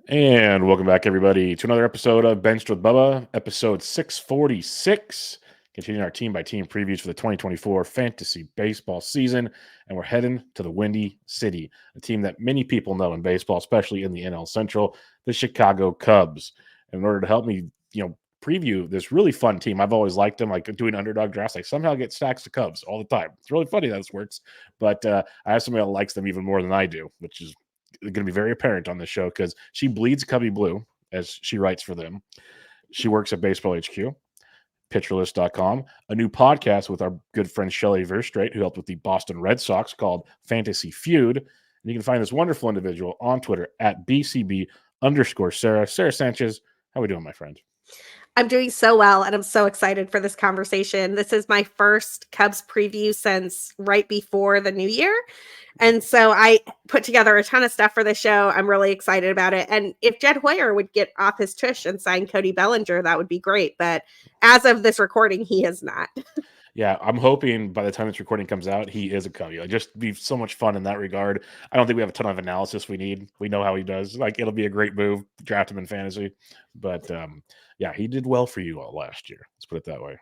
And welcome back, everybody, to another episode of Benched with Bubba, episode 646. Continuing our team by team previews for the 2024 fantasy baseball season. And we're heading to the Windy City, a team that many people know in baseball, especially in the NL Central, the Chicago Cubs. And in order to help me, preview this really fun team, I've always liked them, like doing underdog drafts. I somehow get stacks of Cubs all the time. It's really funny that this works. But I have somebody that likes them even more than I do, which is going to be very apparent on this show because she bleeds Cubby Blue as she writes for them. She works at Baseball HQ, pitcherlist.com, a new podcast with our good friend Shelley Verstrate, who helped with the Boston Red Sox called Fantasy Feud. And you can find this wonderful individual on Twitter at BCB_Sara. Sara Sanchez, how are we doing, my friend? I'm doing so well, and I'm so excited for this conversation. This is my first Cubs preview since right before the new year. And so I put together a ton of stuff for the show. I'm really excited about it. And if Jed Hoyer would get off his tush and sign Cody Bellinger, that would be great. But as of this recording, he has not. Yeah, I'm hoping by the time this recording comes out, he is a Cubby. It'll just be so much fun in that regard. I don't think we have a ton of analysis we need. We know how he does. Like, it'll be a great move. Draft him in fantasy. But yeah, he did well for you all last year. Let's put it that way.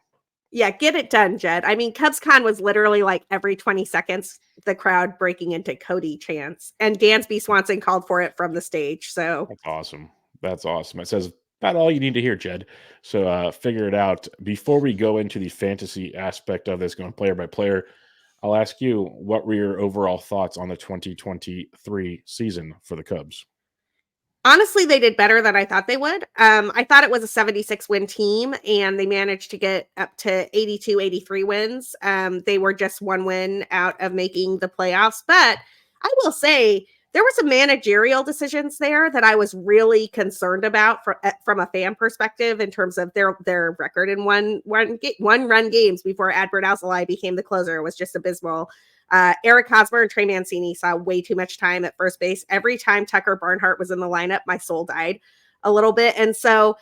Yeah, get it done, Jed. I mean, CubsCon was literally like every 20 seconds, the crowd breaking into Cody chants. And Dansby Swanson called for it from the stage. So That's awesome. That's awesome. It says about all you need to hear, Jed. So figure it out. Before we go into the fantasy aspect of this, going player by player, I'll ask you, what were your overall thoughts on the 2023 season for the Cubs? honestly, they did better than I thought they would. I thought it was a 76 win team, and they managed to get up to 82, 83 wins. They were just one win out of making the playoffs. But I will say, there were some managerial decisions there that I was really concerned about from a fan perspective in terms of their record in one run games before Adbert Alzolay became the closer. It was just abysmal. Eric Hosmer and Trey Mancini saw way too much time at first base. Every time Tucker Barnhart was in the lineup, my soul died a little bit. And so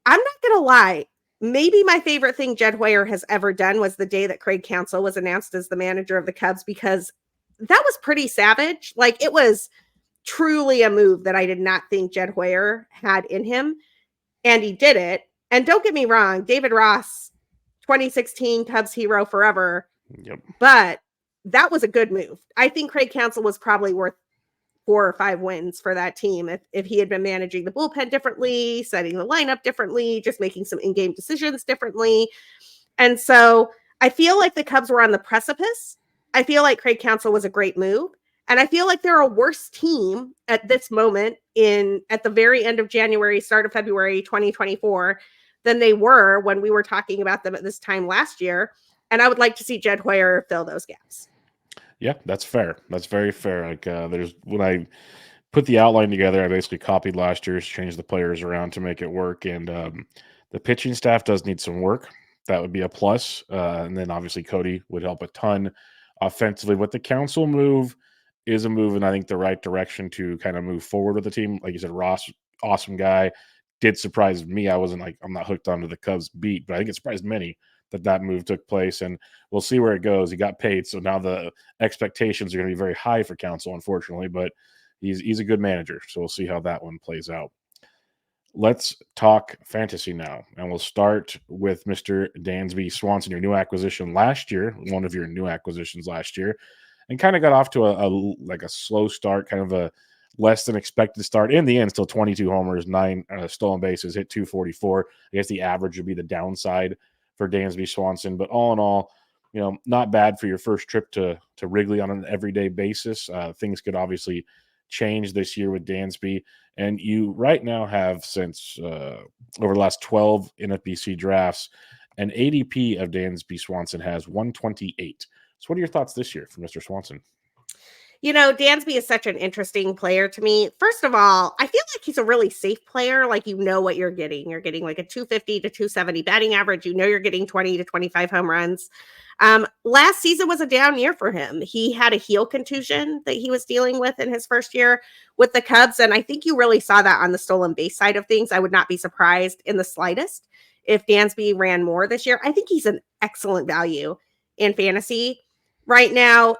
I'm not going to lie. Maybe my favorite thing Jed Hoyer has ever done was the day that Craig Counsell was announced as the manager of the Cubs, because that was pretty savage. Like, it was truly a move that I did not think Jed Hoyer had in him. And he did it. And don't get me wrong, David Ross, 2016 Cubs hero forever. Yep. But that was a good move. I think Craig Counsell was probably worth 4 or 5 wins for that team if he had been managing the bullpen differently, setting the lineup differently, just making some in-game decisions differently. And so I feel like the Cubs were on the precipice. I feel like Craig Counsell was a great move. And I feel like they're a worse team at this moment at the very end of January, start of February 2024 than they were when we were talking about them at this time last year. And I would like to see Jed Hoyer fill those gaps. Yeah, that's fair. That's very fair. Like, when I put the outline together, I basically copied last year's, changed the players around to make it work. And the pitching staff does need some work. That would be a plus. And then obviously Cody would help a ton offensively. But the Counsell move is a move in, I think, the right direction to kind of move forward with the team. Like you said, Ross, awesome guy. Did surprise me. I'm not hooked onto the Cubs beat, but I think it surprised many that move took place, and we'll see where it goes. He got paid, so now the expectations are going to be very high for Counsell, unfortunately, but he's a good manager, so we'll see how that one plays out. Let's talk fantasy now, and we'll start with Mr. Dansby Swanson, your new acquisition last year, one of your new acquisitions last year, and kind of got off to a slow start, kind of a less than expected start. In the end, still 22 homers, 9 stolen bases, hit 244. I guess the average would be the downside for Dansby Swanson, but all in all, not bad for your first trip to Wrigley on an everyday basis. Things could obviously change this year with Dansby, and you right now have, since over the last 12 NFBC drafts, an ADP of Dansby Swanson has 128. So what are your thoughts this year for Mr. Swanson? Dansby is such an interesting player to me. First of all, I feel like he's a really safe player. Like, you know what you're getting. You're getting like a 250 to 270 batting average. You know you're getting 20 to 25 home runs. Last season was a down year for him. He had a heel contusion that he was dealing with in his first year with the Cubs. And I think you really saw that on the stolen base side of things. I would not be surprised in the slightest if Dansby ran more this year. I think he's an excellent value in fantasy. right now.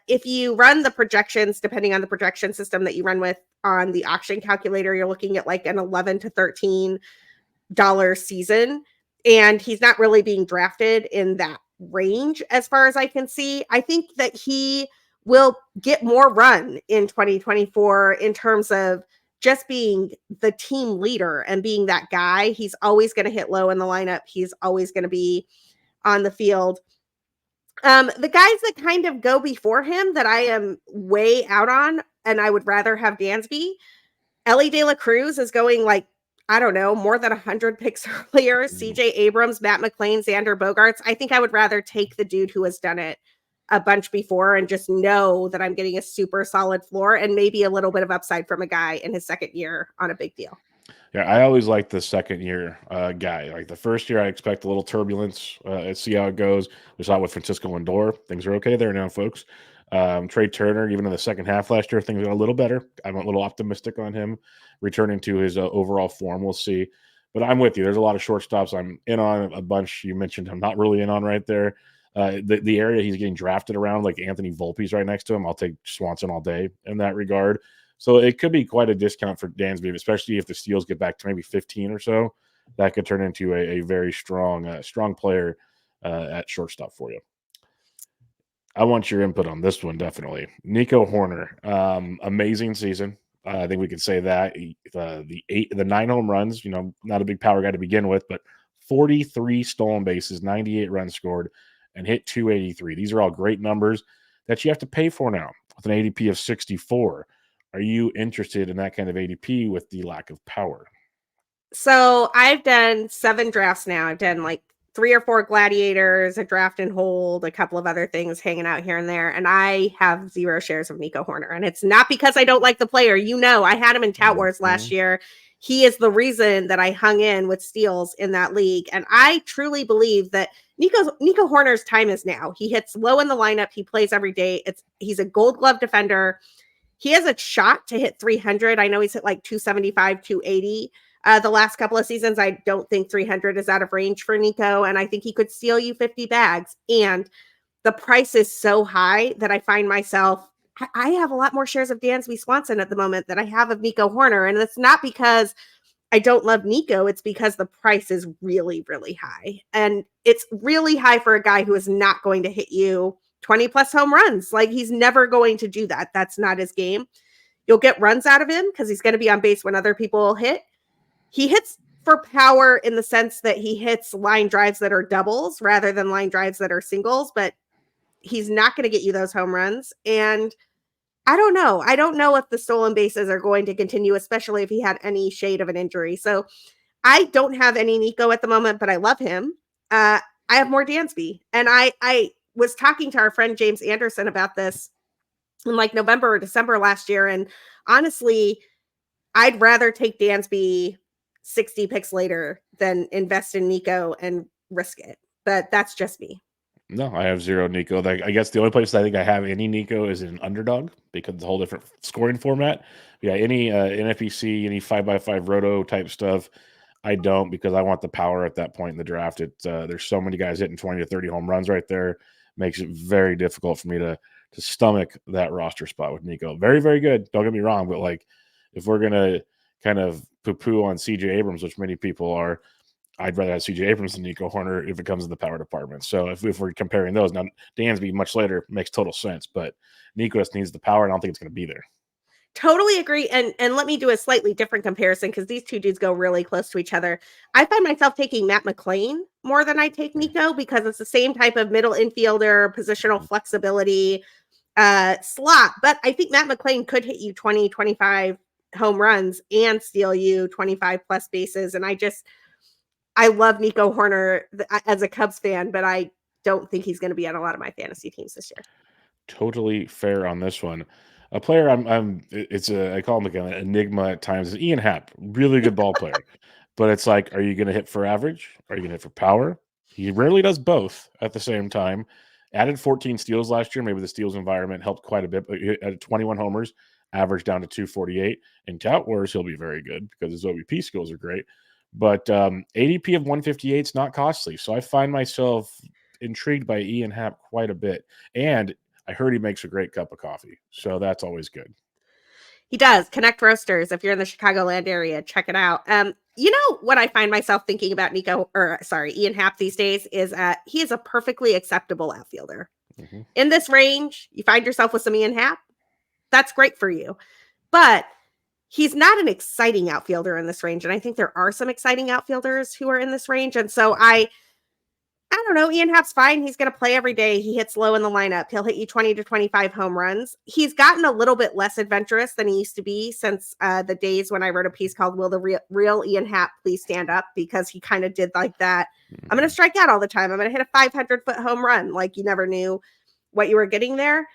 If you run the projections, depending on the projection system that you run with on the auction calculator, you're looking at like an $11 to $13 season. And he's not really being drafted in that range as far as I can see. I think that he will get more run in 2024 in terms of just being the team leader and being that guy. He's always going to hit low in the lineup. He's always going to be on the field. The guys that kind of go before him that I am way out on, and I would rather have Dansby, Ellie De La Cruz is going like, I don't know, more than 100 picks earlier. CJ Abrams, Matt McLean, Xander Bogaerts. I think I would rather take the dude who has done it a bunch before and just know that I'm getting a super solid floor and maybe a little bit of upside from a guy in his second year on a big deal. Yeah, I always like the second year guy. Like the first year, I expect a little turbulence. Let's see how it goes. We saw it with Francisco Lindor. Things are okay there now, folks. Trey Turner, even in the second half last year, things got a little better. I'm a little optimistic on him returning to his overall form. We'll see. But I'm with you. There's a lot of shortstops I'm in on. A bunch you mentioned I'm not really in on right there. The area he's getting drafted around, like Anthony Volpe's right next to him, I'll take Swanson all day in that regard. So it could be quite a discount for Dansby, especially if the Steels get back to maybe 15 or so. That could turn into a very strong player at shortstop for you. I want your input on this one, definitely. Nico Hoerner, amazing season. I think we could say that the 9 home runs. Not a big power guy to begin with, but 43 stolen bases, 98 runs scored, and hit 283. These are all great numbers that you have to pay for now with an ADP of 64. Are you interested in that kind of ADP with the lack of power? So I've done 7 drafts now. I've done like 3 or 4 gladiators, a draft and hold, a couple of other things hanging out here and there. And I have 0 shares of Nico Hoerner. And it's not because I don't like the player. I had him in Tout Wars last year. He is the reason that I hung in with steals in that league. And I truly believe that Nico Hoerner's time is now. He hits low in the lineup. He plays every day. He's a Gold Glove defender. He has a shot to hit 300. I know he's hit like 275, 280 the last couple of seasons. I don't think 300 is out of range for Nico, and I think he could steal you 50 bags. And the price is so high that I find myself, I have a lot more shares of Dansby Swanson at the moment than I have of Nico Hoerner. And it's not because I don't love Nico. It's because the price is really, really high. And it's really high for a guy who is not going to hit you 20 plus home runs. Like he's never going to do that. That's not his game. You'll get runs out of him because he's going to be on base when other people hit. He hits for power in the sense that he hits line drives that are doubles rather than line drives that are singles, but he's not going to get you those home runs. And I don't know. I don't know if the stolen bases are going to continue, especially if he had any shade of an injury. So I don't have any Nico at the moment, but I love him. I have more Dansby. And I was talking to our friend James Anderson about this in like November or December last year. And honestly, I'd rather take Dansby 60 picks later than invest in Nico and risk it. But that's just me. No, I have 0 Nico. I guess the only place I think I have any Nico is in underdog because it's a whole different scoring format. Yeah, any NFPC, any 5x5 roto type stuff, I don't because I want the power at that point in the draft. There's so many guys hitting 20 to 30 home runs right there. Makes it very difficult for me to stomach that roster spot with Nico. Very, very good. Don't get me wrong, but like if we're gonna kind of poo-poo on CJ Abrams, which many people are, I'd rather have CJ Abrams than Nico Hoerner if it comes to the power department. So if we're comparing those, now Dansby much later makes total sense, but Nico just needs the power, and I don't think it's going to be there. Totally agree. And let me do a slightly different comparison because these two dudes go really close to each other. I find myself taking Matt McLean more than I take Nico because it's the same type of middle infielder, positional flexibility slot. But I think Matt McLean could hit you 20, 25 home runs and steal you 25 plus bases. And I love Nico Hoerner as a Cubs fan, but I don't think he's going to be on a lot of my fantasy teams this year. Totally fair on this one. A player I call him like an enigma at times is Ian Happ, really good ball player. But it's like, are you going to hit for average? Are you going to hit for power? He rarely does both at the same time. Added 14 steals last year. Maybe the steals environment helped quite a bit. But he had 21 homers, average down to 248. In Tout Wars, he'll be very good because his OBP skills are great. But ADP of 158 is not costly. So I find myself intrigued by Ian Happ quite a bit. And I heard he makes a great cup of coffee. So that's always good. He does. Connect Roasters. If you're in the Chicagoland area, check it out. You know what I find myself thinking about Ian Happ these days is he is a perfectly acceptable outfielder. Mm-hmm. In this range, you find yourself with some Ian Happ, that's great for you. But he's not an exciting outfielder in this range. And I think there are some exciting outfielders who are in this range. And so I don't know. Ian Happ's fine. He's going to play every day. He hits low in the lineup. He'll hit you 20 to 25 home runs. He's gotten a little bit less adventurous than he used to be since the days when I wrote a piece called Will the Real Ian Happ Please Stand Up? Because he kind of did like that. I'm going to strike out all the time. I'm going to hit a 500-foot home run. Like you never knew what you were getting there.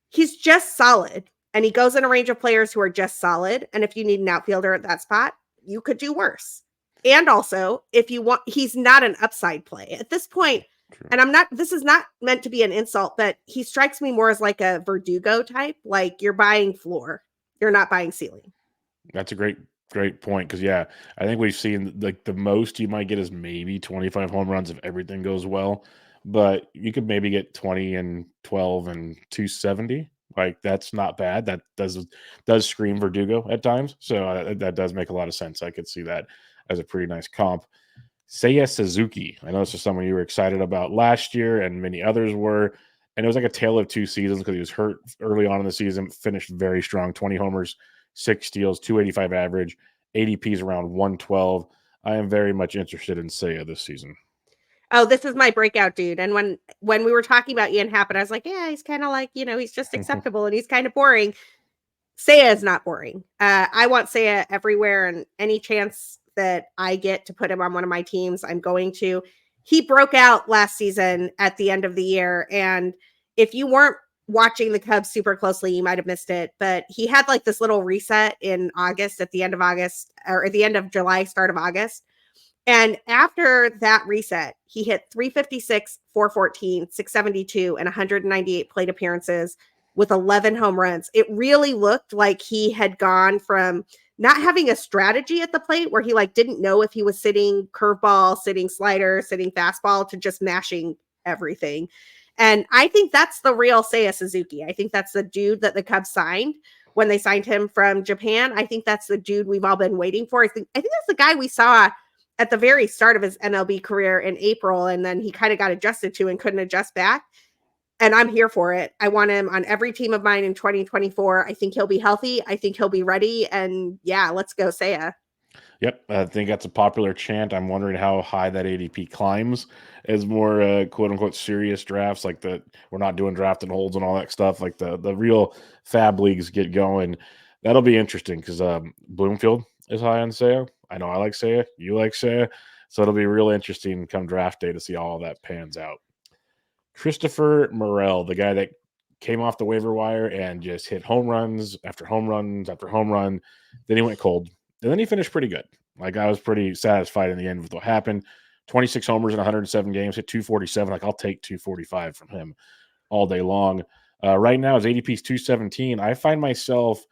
He's just solid. And he goes in a range of players who are just solid. And if you need an outfielder at that spot, you could do worse. And also, if you want, he's not an upside play at this point. True. And this is not meant to be an insult, but he strikes me more as like a Verdugo type. Like you're buying floor, you're not buying ceiling. That's a great point. Cause yeah, I think we've seen like the most you might get is maybe 25 home runs if everything goes well, but you could maybe get 20 and 12 and 270. Like that's not bad. That does scream Verdugo at times. So that does make a lot of sense. I could see that as a pretty nice comp. Seiya Suzuki. I know this is someone you were excited about last year, and many others were. And it was like a tale of two seasons because he was hurt early on in the season, finished very strong, 20 homers, 6 steals, 285 average, ADP's around 112. I am very much interested in Seiya this season. Oh, this is my breakout dude. And when we were talking about Ian Happ, I was like, yeah, he's kind of like, he's just acceptable and he's kind of boring. Seiya is not boring. I want Seiya everywhere, and any chance that I get to put him on one of my teams, I'm going to. He broke out last season at the end of the year. And if you weren't watching the Cubs super closely, you might have missed it. But he had like this little reset in August, at the end of August, or at the end of July, start of August. And after that reset, he hit 356, 414, 672, and 198 plate appearances with 11 home runs. It really looked like he had gone from not having a strategy at the plate where he like didn't know if he was sitting curveball, sitting slider, sitting fastball, to just mashing everything. And I think that's the real Seiya Suzuki. I think that's the dude that the Cubs signed when they signed him from Japan. I think that's the dude we've all been waiting for. I think that's the guy we saw at the very start of his MLB career in April, and then he kind of got adjusted to and couldn't adjust back. And I'm here for it. I want him on every team of mine in 2024. I think he'll be healthy. I think he'll be ready. And yeah, let's go, Seiya. Yep, I think that's a popular chant. I'm wondering how high that ADP climbs as more quote unquote serious drafts, like we're not doing draft and holds and all that stuff. Like the real fab leagues get going. That'll be interesting because Bloomfield is high on Seiya. I know I like Seiya. You like Seiya. So it'll be real interesting come draft day to see how all that pans out. Christopher Morel, the guy that came off the waiver wire and just hit home runs after home runs after home run. Then he went cold. And then he finished pretty good. Like I was pretty satisfied in the end with what happened. 26 homers in 107 games, hit 247. Like I'll take 245 from him all day long. Right now his ADP is 217. I find myself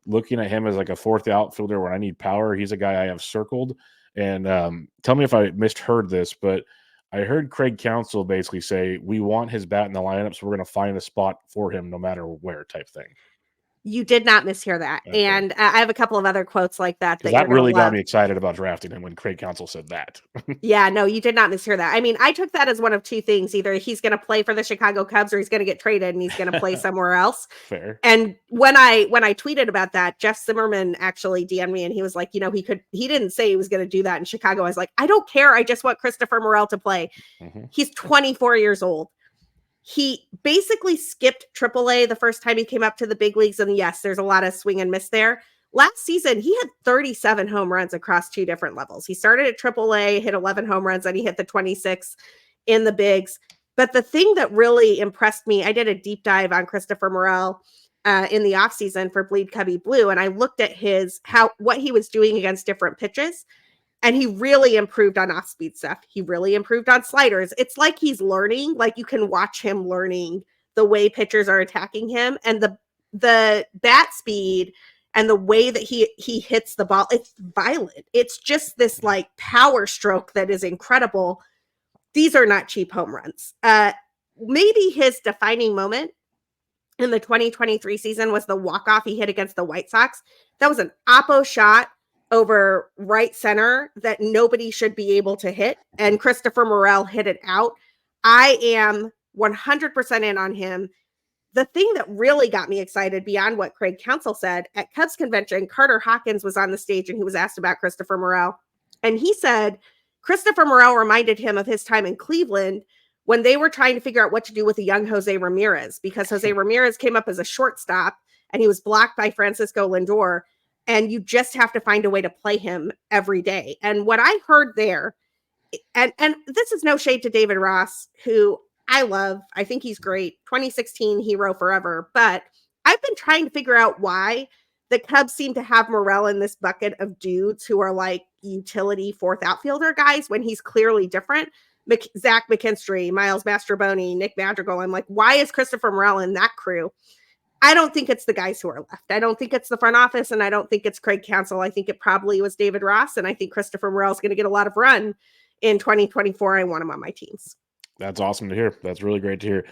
looking at him as like a fourth outfielder when I need power. He's a guy I have circled. And tell me if I misheard this, but I heard Craig Counsell basically say, we want his bat in the lineup, so we're going to find a spot for him no matter where type thing. You did not mishear that. Okay. And I have a couple of other quotes like that. That really got me excited about drafting him when Craig Counsell said that. Yeah, no, you did not mishear that. I mean, I took that as one of two things. Either he's going to play for the Chicago Cubs or he's going to get traded and he's going to play somewhere else. Fair. And when I tweeted about that, Jeff Zimmerman actually DM'd me and he was like, he didn't say he was going to do that in Chicago. I was like, I don't care. I just want Christopher Morel to play. Mm-hmm. He's 24 years old. He basically skipped AAA the first time he came up to the big leagues. And yes, there's a lot of swing and miss there. Last season, he had 37 home runs across 2 different levels. He started at AAA, hit 11 home runs, and he hit the 26 in the bigs. But the thing that really impressed me, I did a deep dive on Christopher Morel in the offseason for Bleed Cubby Blue, and I looked at what he was doing against different pitches. And he really improved on off-speed stuff. He really improved on sliders. It's like he's learning, like you can watch him learning the way pitchers are attacking him. And the bat speed and the way that he hits the ball, it's violent. It's just this like power stroke that is incredible. these are not cheap home runs. Maybe his defining moment in the 2023 season was the walk-off he hit against the White Sox. That was an oppo shot over right center that nobody should be able to hit, and Christopher Morel hit it out. I am 100% in on him. The thing that really got me excited beyond what Craig Counsell said, at Cubs convention, Carter Hawkins was on the stage and he was asked about Christopher Morel. And he said Christopher Morel reminded him of his time in Cleveland when they were trying to figure out what to do with the young Jose Ramirez, because Jose Ramirez came up as a shortstop and he was blocked by Francisco Lindor. And you just have to find a way to play him every day. And what I heard there, and this is no shade to David Ross, who I love. I think he's great. 2016 hero forever. But I've been trying to figure out why the Cubs seem to have Morel in this bucket of dudes who are like utility fourth outfielder guys when he's clearly different. Zach McKinstry, Miles Mastroboni, Nick Madrigal. I'm like, why is Christopher Morel in that crew? I don't think it's the guys who are left. I don't think it's the front office, and I don't think it's Craig Counsell. I think it probably was David Ross, and I think Christopher Morel is going to get a lot of run in 2024. I want him on my teams. That's awesome to hear. That's really great to hear.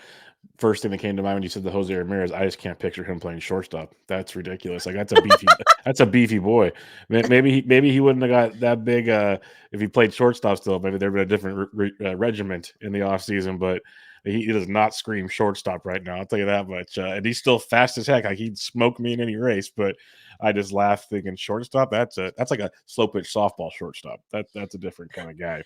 First thing that came to mind when you said the Jose Ramirez, I just can't picture him playing shortstop. That's ridiculous. Like that's a beefy, that's a beefy boy. Maybe he wouldn't have got that big if he played shortstop still. Maybe there'd been a different regiment in the offseason, but he does not scream shortstop right now. I'll tell you that much. And he's still fast as heck. Like he'd smoke me in any race, but I just laugh thinking shortstop. That's like a slow pitch softball shortstop. That's a different kind of guy.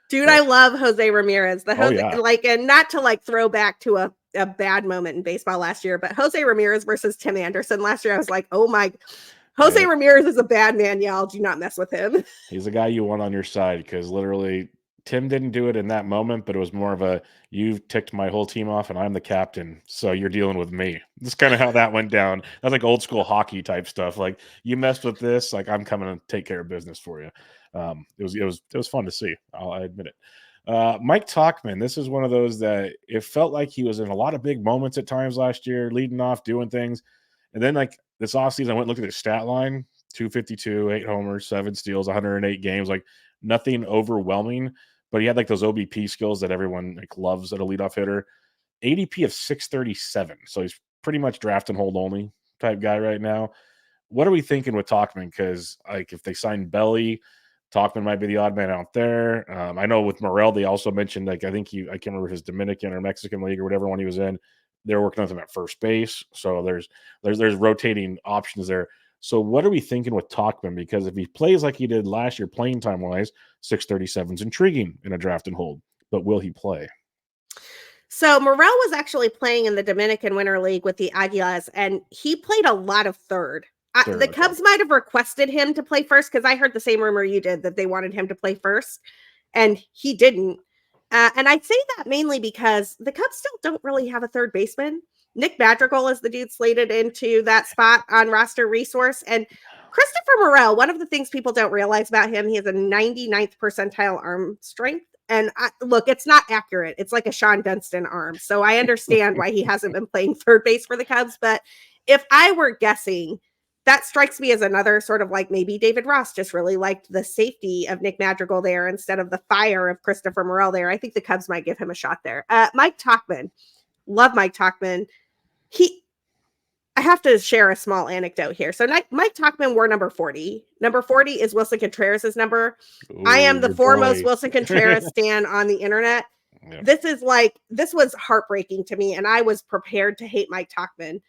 Dude, I love Jose Ramirez. Yeah. Like, and not to like throw back to a bad moment in baseball last year, but Jose Ramirez versus Tim Anderson last year, I was like, oh my, Jose Ramirez is a bad man, y'all. Do not mess with him. He's a guy you want on your side because literally Tim didn't do it in that moment, but it was more of a you've ticked my whole team off and I'm the captain, so you're dealing with me. That's kind of how that went down. That's like old school hockey type stuff. Like you messed with this, like I'm coming to take care of business for you. It was fun to see. I admit it. Mike Tauchman, this is one of those that it felt like he was in a lot of big moments at times last year, leading off, doing things. And then like this offseason, I went and looked at his stat line, 252, 8 homers, 7 steals, 108 games, like nothing overwhelming, but he had like those OBP skills that everyone like loves at a leadoff hitter. ADP of 637. So he's pretty much draft and hold only type guy right now. What are we thinking with Tauchman? Because like if they sign Belly, Tauchman might be the odd man out there. I know with Morel, they also mentioned, like, I can't remember his Dominican or Mexican league or whatever one he was in. They're working on him at first base. So there's rotating options there. So what are we thinking with Tauchman? Because if he plays like he did last year, playing time wise, 637 is intriguing in a draft and hold. But will he play? So Morel was actually playing in the Dominican Winter League with the Aguilas, and he played a lot of third. The Cubs might have requested him to play first because I heard the same rumor you did that they wanted him to play first, and he didn't. And I say that mainly because the Cubs still don't really have a third baseman. Nick Madrigal is the dude slated into that spot on roster resource. And Christopher Morel, one of the things people don't realize about him, he has a 99th percentile arm strength. And look, it's not accurate. It's like a Sean Dunston arm. So I understand why he hasn't been playing third base for the Cubs. But if I were guessing, that strikes me as another sort of like maybe David Ross just really liked the safety of Nick Madrigal there instead of the fire of Christopher Morel there. I think the Cubs might give him a shot there. Mike Tauchman. Love Mike Tauchman. I have to share a small anecdote here. So Mike Tauchman wore number 40. Number 40 is Wilson Contreras' number. Ooh, I am the foremost Wilson Contreras stan on the internet. Yeah. This was heartbreaking to me, and I was prepared to hate Mike Tauchman.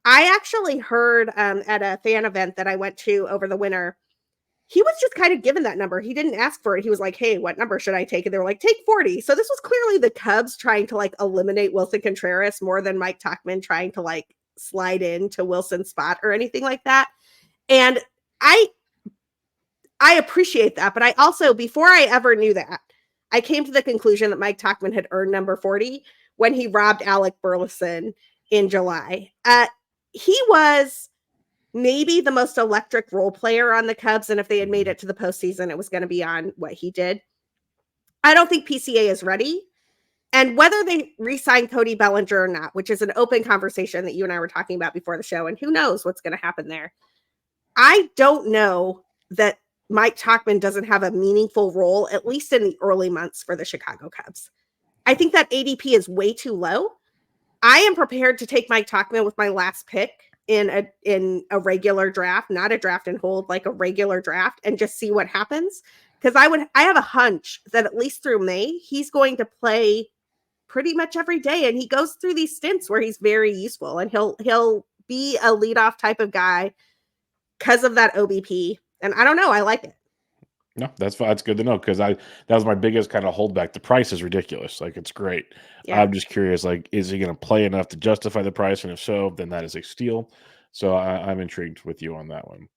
I actually heard at a fan event that I went to over the winter, he was just kind of given that number. He didn't ask for it. He was like, hey, what number should I take? And they were like, take 40. So this was clearly the Cubs trying to like eliminate Wilson Contreras more than Mike Tauchman trying to like slide into Wilson's spot or anything like that. And I appreciate that. But I also, before I ever knew that, I came to the conclusion that Mike Tauchman had earned number 40 when he robbed Alec Burleson in July. He was maybe the most electric role player on the Cubs. And if they had made it to the postseason, it was going to be on what he did. I don't think PCA is ready. And whether they re-sign Cody Bellinger or not, which is an open conversation that you and I were talking about before the show, and who knows what's going to happen there. I don't know that Mike Tauchman doesn't have a meaningful role, at least in the early months for the Chicago Cubs. I think that ADP is way too low. I am prepared to take Mike Tauchman with my last pick in a regular draft, not a draft and hold, like a regular draft, and just see what happens. Because I have a hunch that at least through May, he's going to play pretty much every day, and he goes through these stints where he's very useful, and he'll be a leadoff type of guy because of that OBP. And I don't know, I like it. No, that's fine. That's good to know because that was my biggest kind of holdback. The price is ridiculous. Like it's great. Yeah. I'm just curious, like, is he going to play enough to justify the price? And if so, then that is a steal. So I'm intrigued with you on that one.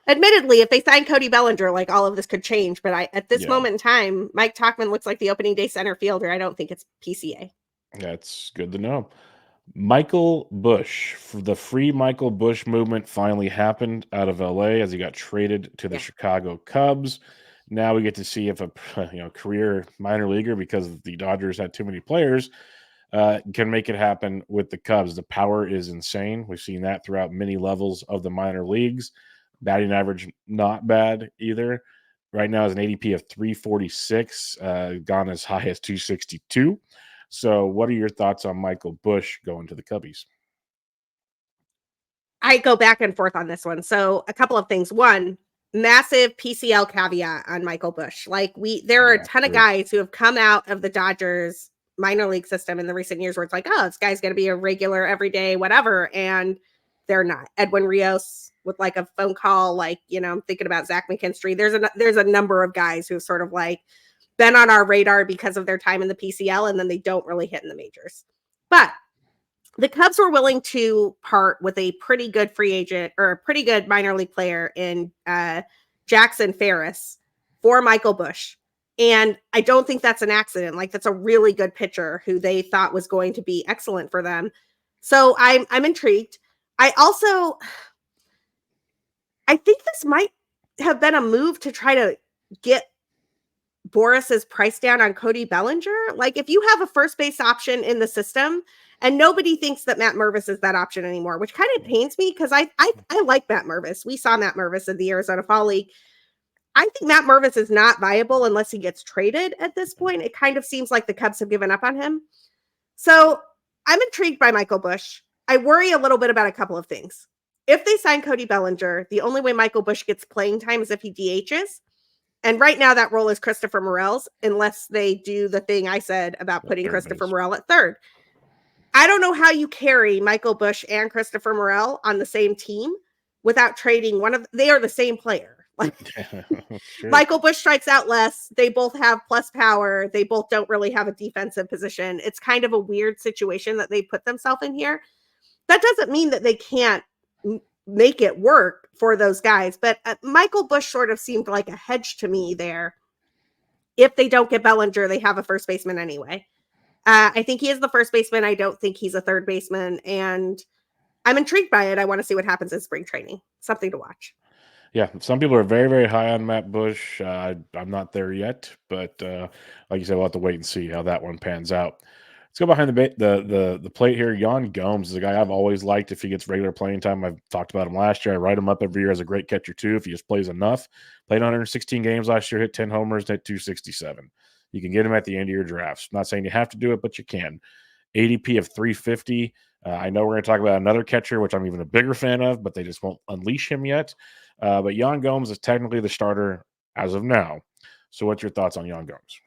Admittedly, if they sign Cody Bellinger, like all of this could change. But at this Yeah. moment in time, Mike Tauchman looks like the opening day center fielder. I don't think it's PCA. That's good to know. Michael Bush, the free Michael Bush movement finally happened out of LA as he got traded to the Yeah. Chicago Cubs. Now we get to see if a career minor leaguer, because the Dodgers had too many players, can make it happen with the Cubs. The power is insane. We've seen that throughout many levels of the minor leagues. Batting average, not bad either. Right now is an ADP of 346, gone as high as 262. So what are your thoughts on Michael Bush going to the Cubbies? I go back and forth on this one. So a couple of things. One, massive PCL caveat on Michael Bush. Like there are a ton of guys who have come out of the Dodgers minor league system in the recent years where it's like, oh, this guy's going to be a regular everyday whatever, and they're not. Edwin Rios with like a phone call, like, I'm thinking about Zach McKinstry. There's a number of guys who've sort of like been on our radar because of their time in the PCL, and then they don't really hit in the majors. But the Cubs were willing to part with a pretty good free agent or a pretty good minor league player in Jackson Ferris for Michael Bush. And I don't think that's an accident. Like, that's a really good pitcher who they thought was going to be excellent for them. So I'm intrigued. I think this might have been a move to try to get Boris's price down on Cody Bellinger. Like, if you have a first base option in the system, and nobody thinks that Matt Mervis is that option anymore, which kind of pains me because I like Matt Mervis. We saw Matt Mervis in the Arizona Fall League. I think Matt Mervis is not viable unless he gets traded at this point. It kind of seems like the Cubs have given up on him. So I'm intrigued by Michael Bush. I worry a little bit about a couple of things. If they sign Cody Bellinger, the only way Michael Bush gets playing time is if he DHs. And right now that role is Christopher Morel's, unless they do the thing I said about putting Christopher Morel at third. I don't know how you carry Michael Bush and Christopher Morel on the same team without trading they are the same player. Like, sure. Michael Bush strikes out less. They both have plus power. They both don't really have a defensive position. It's kind of a weird situation that they put themselves in here. That doesn't mean that they can't make it work for those guys. But Michael Bush sort of seemed like a hedge to me there. If they don't get Bellinger, they have a first baseman anyway. I think he is the first baseman. I don't think he's a third baseman. And I'm intrigued by it. I want to see what happens in spring training. Something to watch. Yeah, some people are very, very high on Matt Bush. I'm not there yet, but like you said, we'll have to wait and see how that one pans out. Let's go behind the plate here. Yan Gomes is a guy I've always liked. If he gets regular playing time, I've talked about him last year. I write him up every year as a great catcher too. If he just plays enough, played 116 games last year, hit 10 homers, hit 267. You can get him at the end of your drafts. I'm not saying you have to do it, but you can. ADP of 350. I know we're going to talk about another catcher, which I'm even a bigger fan of, but they just won't unleash him yet. But Yan Gomes is technically the starter as of now. So what's your thoughts on Yan Gomes?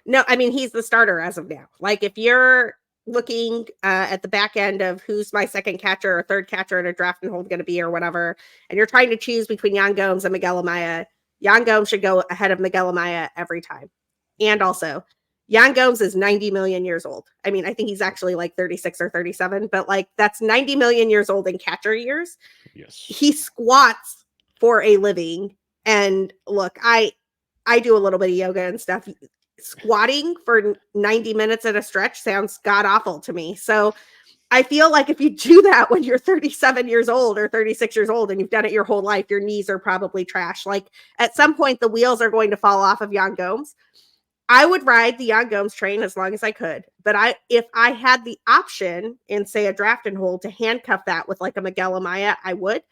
No, I mean, he's the starter as of now. Like, if you're looking at the back end of who's my second catcher or third catcher in a draft and hold going to be or whatever, and you're trying to choose between Yan Gomes and Miguel Amaya, Yan Gomes should go ahead of Miguel Amaya every time. And also, Yan Gomes is 90 million years old. I mean, I think he's actually like 36 or 37, but like that's 90 million years old in catcher years. Yes. He squats for a living. And look, I do a little bit of yoga and stuff. Squatting for 90 minutes at a stretch sounds god awful to me. So I feel like if you do that when you're 37 years old or 36 years old and you've done it your whole life, your knees are probably trash. Like, at some point, the wheels are going to fall off of Yan Gomes. I would ride the Yan Gomes train as long as I could. But if I had the option in, say, a draft and hold to handcuff that with like a Miguel Amaya, I would,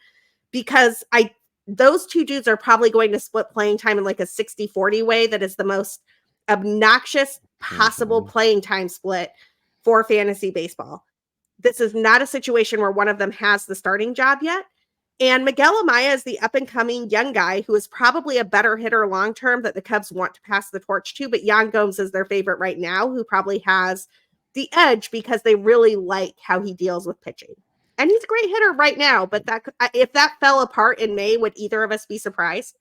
because I those two dudes are probably going to split playing time in like a 60-40 way that is the most obnoxious possible playing time split for fantasy baseball. This is not a situation where one of them has the starting job yet. And Miguel Amaya is the up-and-coming young guy who is probably a better hitter long-term that the Cubs want to pass the torch to, but Yan Gomes is their favorite right now, who probably has the edge because they really like how he deals with pitching. And he's a great hitter right now, but that if that fell apart in May, would either of us be surprised?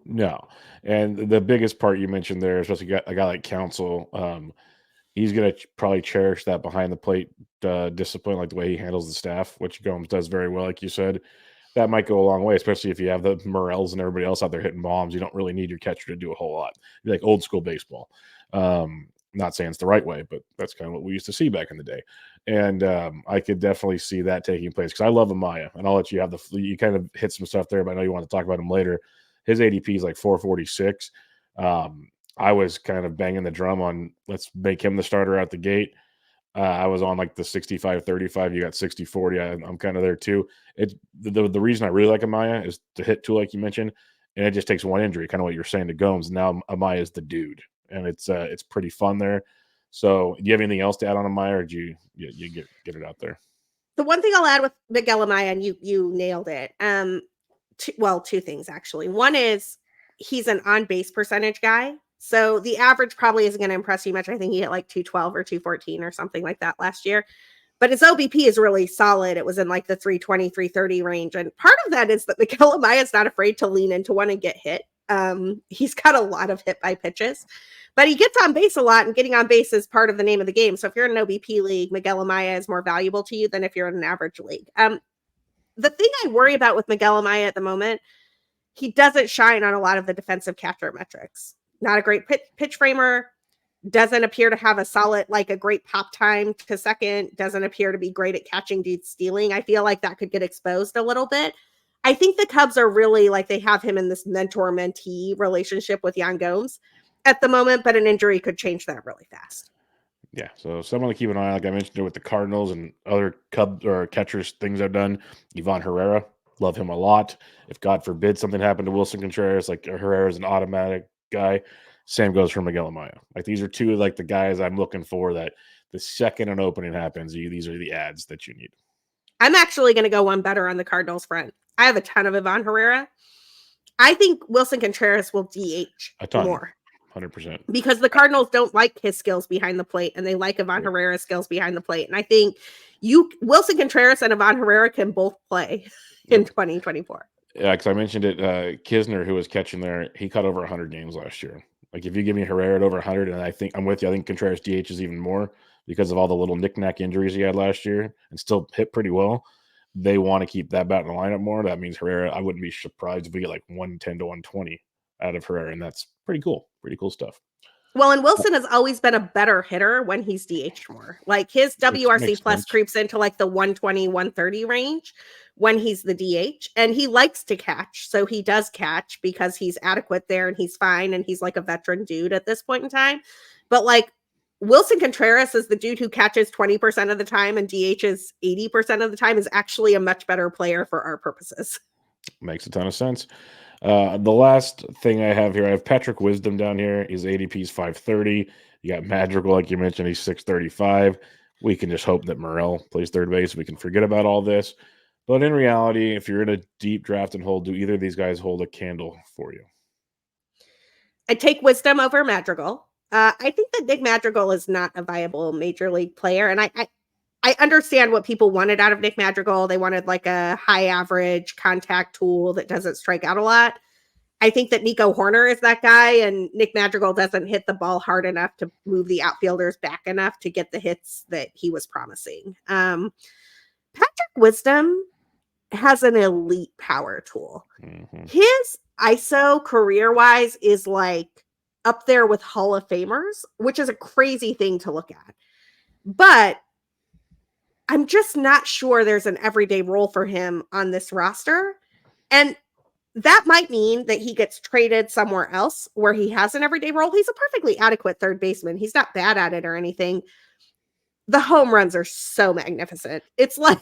No. And the biggest part you mentioned there, especially a guy like Counsell, he's going to probably cherish that behind the plate discipline, like the way he handles the staff, which Gomes does very well, like you said. That might go a long way, especially if you have the Morels and everybody else out there hitting bombs. You don't really need your catcher to do a whole lot. You're like old school baseball. Not saying it's the right way, but that's kind of what we used to see back in the day. And I could definitely see that taking place because I love Amaya, and I'll let you have you kind of hit some stuff there, but I know you want to talk about him later. His ADP is like 446. I was kind of banging the drum on let's make him the starter out the gate. I was on like the 65-35. You got 60-40. I'm kind of there too. It's the reason I really like Amaya is the hit tool, like you mentioned, and it just takes one injury, kind of what you're saying to Gomes. Now Amaya is the dude, and it's pretty fun there. So, do you have anything else to add on Amaya, or do you get it out there? The one thing I'll add with Miguel Amaya, and you nailed it. Two things actually. One is he's an on-base percentage guy. So the average probably isn't going to impress you much. I think he hit like 212 or 214 or something like that last year. But his OBP is really solid. It was in like the 320, 330 range. And part of that is that Miguel Amaya is not afraid to lean into one and get hit. He's got a lot of hit by pitches. But he gets on base a lot, and getting on base is part of the name of the game. So if you're in an OBP league, Miguel Amaya is more valuable to you than if you're in an average league. The thing I worry about with Miguel Amaya at the moment, he doesn't shine on a lot of the defensive catcher metrics. Not a great pitch framer, doesn't appear to have a great pop time to second, doesn't appear to be great at catching dudes stealing. I feel like that could get exposed a little bit. I think the Cubs are really like they have him in this mentor-mentee relationship with Yan Gomes at the moment, but an injury could change that really fast. Yeah, so someone to keep an eye on, like I mentioned with the Cardinals and other Cubs or catchers, things I've done. Ivan Herrera, love him a lot. If God forbid something happened to Wilson Contreras, like Herrera is an automatic guy. Same goes for Miguel Amaya. Like these are two like the guys I'm looking for that the second an opening happens, these are the ads that you need. I'm actually going to go one better on the Cardinals front. I have a ton of Ivan Herrera. I think Wilson Contreras will DH a ton more. 100%. Because the Cardinals don't like his skills behind the plate, and they like Ivan Herrera's skills behind the plate. And I think Wilson Contreras and Ivan Herrera can both play in 2024. Yeah, because I mentioned it. Kisner, who was catching there, he caught over 100 games last year. Like if you give me Herrera at over 100, and I think I'm with you. I think Contreras DH is even more because of all the little knick-knack injuries he had last year and still hit pretty well. They want to keep that bat in the lineup more. That means Herrera, I wouldn't be surprised if we get like 110 to 120 out of Herrera, and that's pretty cool. Pretty cool stuff. Well, and Wilson has always been a better hitter when he's DH'd more. Like his WRC plus creeps into like the 120, 130 range when he's the DH, and he likes to catch. So he does catch because he's adequate there and he's fine. And he's like a veteran dude at this point in time. But like Wilson Contreras is the dude who catches 20% of the time and DHs 80% of the time, is actually a much better player for our purposes. Makes a ton of sense. The last thing I have here, I have Patrick Wisdom down here. His ADP is 530. You got Madrigal, like you mentioned, he's 635. We can just hope that Morel plays third base. We can forget about all this. But in reality, if you're in a deep draft and hold, do either of these guys hold a candle for you? I take Wisdom over Madrigal. I think that Nick Madrigal is not a viable major league player. And I understand what people wanted out of Nick Madrigal. They wanted like a high average contact tool that doesn't strike out a lot. I think that Nico Hoerner is that guy, and Nick Madrigal doesn't hit the ball hard enough to move the outfielders back enough to get the hits that he was promising. Patrick Wisdom has an elite power tool. Mm-hmm. His ISO career-wise is like up there with Hall of Famers, which is a crazy thing to look at. But I'm just not sure there's an everyday role for him on this roster. And that might mean that he gets traded somewhere else where he has an everyday role. He's a perfectly adequate third baseman. He's not bad at it or anything. The home runs are so magnificent. It's like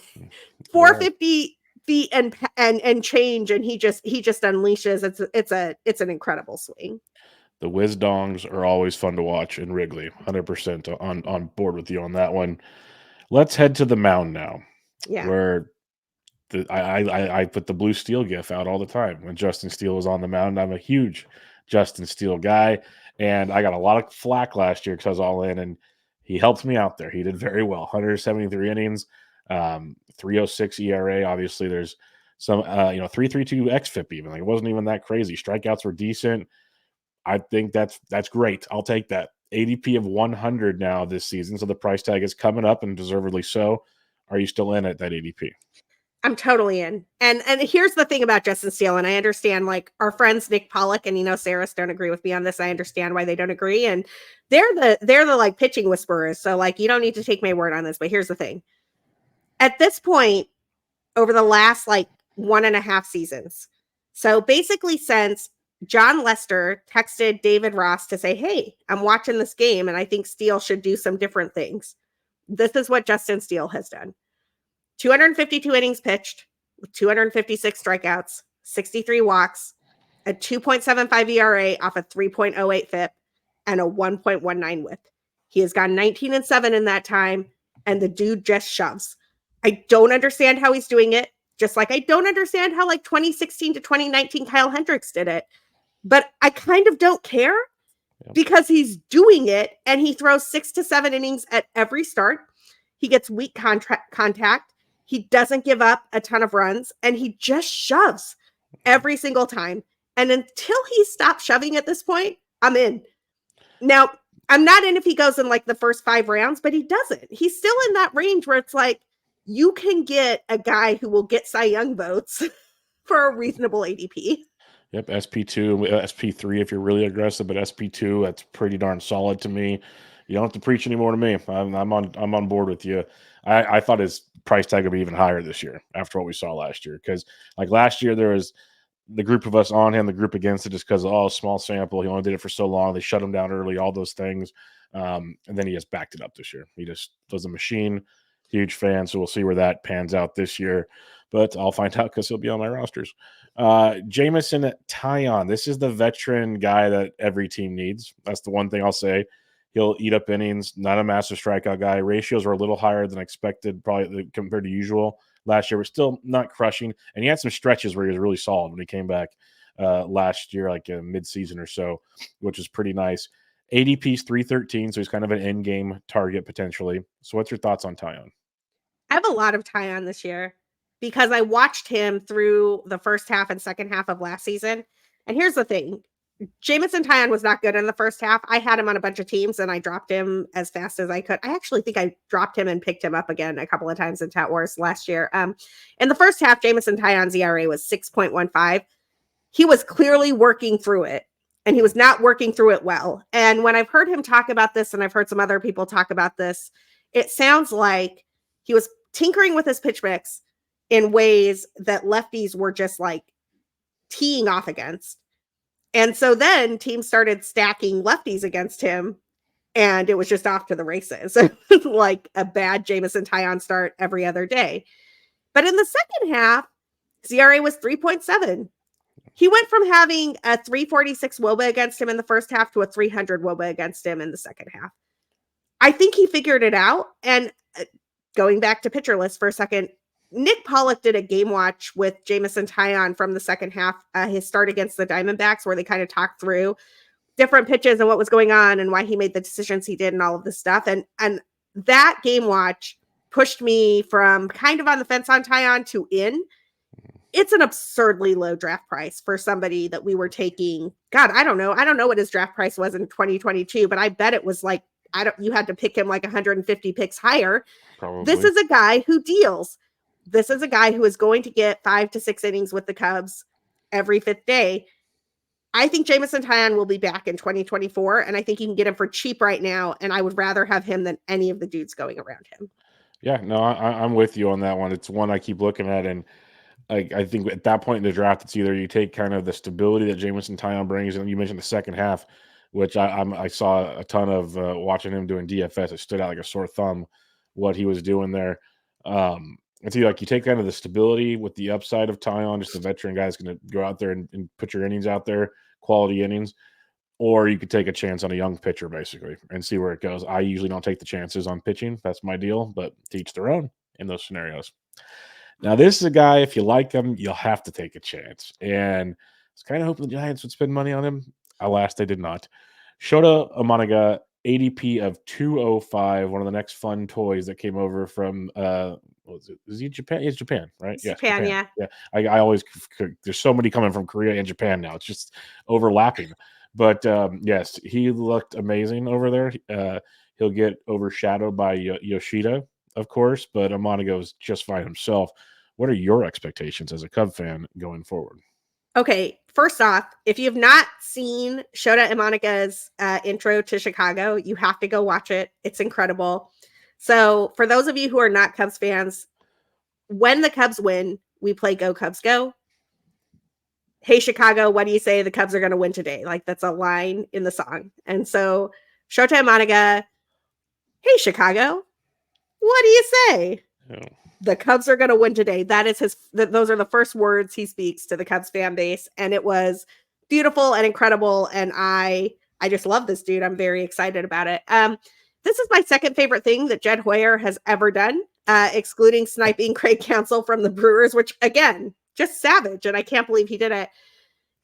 450 feet and change, and he just unleashes. It's an incredible swing. The whiz dongs are always fun to watch in Wrigley. 100% on board with you on that one. Let's head to the mound now, Yeah. where I put the blue Steele gif out all the time when Justin Steele was on the mound. I'm a huge Justin Steele guy, and I got a lot of flack last year because I was all in, and he helped me out there. He did very well. 173 innings, 306 ERA. Obviously, there's some 3.32 xFIP even. Like, it wasn't even that crazy. Strikeouts were decent. I think that's great. I'll take that. ADP of 100 now this season, so the price tag is coming up, and deservedly so. Are you still in at that ADP? I'm totally in. And here's the thing about Justin Steele, and I understand, like, our friends Nick Pollock and Saris don't agree with me on this. I understand why they don't agree, and they're the like pitching whisperers. So, like, you don't need to take my word on this. But here's the thing: at this point, over the last like 1.5 seasons, so basically since John Lester texted David Ross to say, "Hey, I'm watching this game, and I think Steele should do some different things," this is what Justin Steele has done. 252 innings pitched with 256 strikeouts, 63 walks, a 2.75 ERA off a 3.08 FIP, and a 1.19 WHIP. He has gone 19-7 in that time, and the dude just shoves. I don't understand how he's doing it, just like I don't understand how, like, 2016 to 2019 Kyle Hendricks did it. But I kind of don't care because he's doing it, and he throws 6 to 7 innings at every start. He gets weak contact. He doesn't give up a ton of runs, and he just shoves every single time. And until he stops shoving at this point, I'm in. Now, I'm not in if he goes in like the first 5 rounds, but he doesn't. He's still in that range where it's like you can get a guy who will get Cy Young votes for a reasonable ADP. Yep, SP2, SP3 if you're really aggressive, but SP2, that's pretty darn solid to me. You don't have to preach anymore to me. I'm on board with you. I thought his price tag would be even higher this year after what we saw last year, because like last year there was the group of us on him, the group against it, just because small sample. He only did it for so long. They shut him down early, all those things, and then he just backed it up this year. He just was a machine. Huge fan, so we'll see where that pans out this year. But I'll find out because he'll be on my rosters. Jameson Taillon. This is the veteran guy that every team needs. That's the one thing I'll say. He'll eat up innings, not a massive strikeout guy. Ratios were a little higher than expected, probably compared to usual last year, but still not crushing. And he had some stretches where he was really solid when he came back last year, like mid-season or so, which is pretty nice. ADP's 313, so he's kind of an in-game target potentially. So what's your thoughts on Taillon? I have a lot of Taillon this year because I watched him through the first half and second half of last season. And here's the thing. Jameson Taillon was not good in the first half. I had him on a bunch of teams, and I dropped him as fast as I could. I actually think I dropped him and picked him up again a couple of times in Tout Wars last year. In the first half, Jameson Taillon's ERA was 6.15. He was clearly working through it, and he was not working through it well. And when I've heard him talk about this, and I've heard some other people talk about this, it sounds like he was tinkering with his pitch mix in ways that lefties were just like teeing off against. And so then teams started stacking lefties against him, and it was just off to the races. Like a bad Jameson Taillon start every other day. But in the second half, his ERA was 3.7. He went from having a 346 WOBA against him in the first half to a 300 WOBA against him in the second half. I think he figured it out. And going back to pitcher list for a second, Nick Pollock did a game watch with Jameson Taillon from the second half, his start against the Diamondbacks, where they kind of talked through different pitches and what was going on and why he made the decisions he did and all of this stuff. And that game watch pushed me from kind of on the fence on Taillon to in. It's an absurdly low draft price for somebody that we were taking. God, I don't know. I don't know what his draft price was in 2022, but I bet it was like, you had to pick him like 150 picks higher. Probably. This is a guy who deals. This is a guy who is going to get 5 to 6 innings with the Cubs every 5th day. I think Jameson Taillon will be back in 2024, and I think you can get him for cheap right now, and I would rather have him than any of the dudes going around him. Yeah, no, I'm with you on that one. It's one I keep looking at, and I think at that point in the draft, it's either you take kind of the stability that Jameson Taillon brings, and you mentioned the second half, which I saw a ton of watching him doing DFS. It stood out like a sore thumb what he was doing there. it's either like you take kind of the stability with the upside of Tyon, just the veteran guy's going to go out there and put your innings out there, quality innings, or you could take a chance on a young pitcher basically and see where it goes. I usually don't take the chances on pitching. That's my deal, but to each their own in those scenarios. Now, this is a guy, if you like him, you'll have to take a chance. And I was kind of hoping the Giants would spend money on him. Alas, they did not. Shota Imanaga, ADP of 205, one of the next fun toys that came over from what was it? Is he Japan? It's Japan, right? Yes, Japan, Japan. yeah. Yeah. I always there's so many coming from Korea and Japan now. It's just overlapping. But yes, he looked amazing over there. He'll get overshadowed by Yoshida, of course, but Imanaga was just fine himself. What are your expectations as a Cub fan going forward? Okay, first off, if you have not seen Shota Imanaga's intro to Chicago, you have to go watch it. It's incredible. So, for those of you who are not Cubs fans, when the Cubs win, we play Go Cubs Go. Hey, Chicago, what do you say the Cubs are going to win today? Like, that's a line in the song. And so, Shota Imanaga, hey, Chicago, what do you say? Oh. The Cubs are going to win today. That is those are the first words he speaks to the Cubs fan base. And it was beautiful and incredible. And I just love this dude. I'm very excited about it. This is my second favorite thing that Jed Hoyer has ever done, excluding sniping Craig Counsell from the Brewers, which again, just savage. And I can't believe he did it.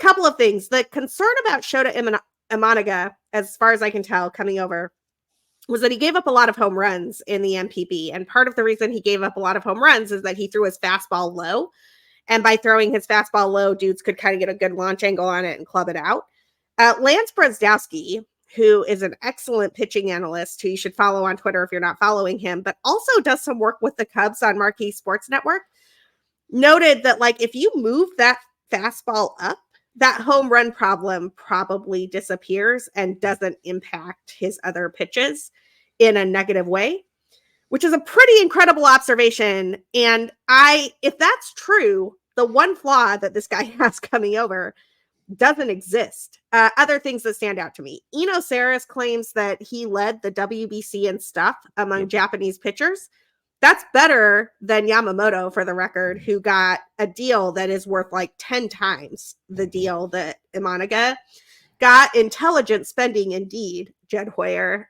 Couple of things. The concern about Shota Imanaga, as far as I can tell, coming over, was that he gave up a lot of home runs in the MPB. And part of the reason he gave up a lot of home runs is that he threw his fastball low. And by throwing his fastball low, dudes could kind of get a good launch angle on it and club it out. Lance Bresdowski, who is an excellent pitching analyst who you should follow on Twitter if you're not following him, but also does some work with the Cubs on Marquee Sports Network, noted that like if you move that fastball up, that home run problem probably disappears and doesn't impact his other pitches in a negative way, which is a pretty incredible observation. And if that's true, the one flaw that this guy has coming over doesn't exist. Other things that stand out to me. Eno Saris claims that he led the WBC in stuff among Japanese pitchers. That's better than Yamamoto, for the record, who got a deal that is worth like 10 times the deal that Imanaga got. Intelligent spending, indeed, Jed Hoyer.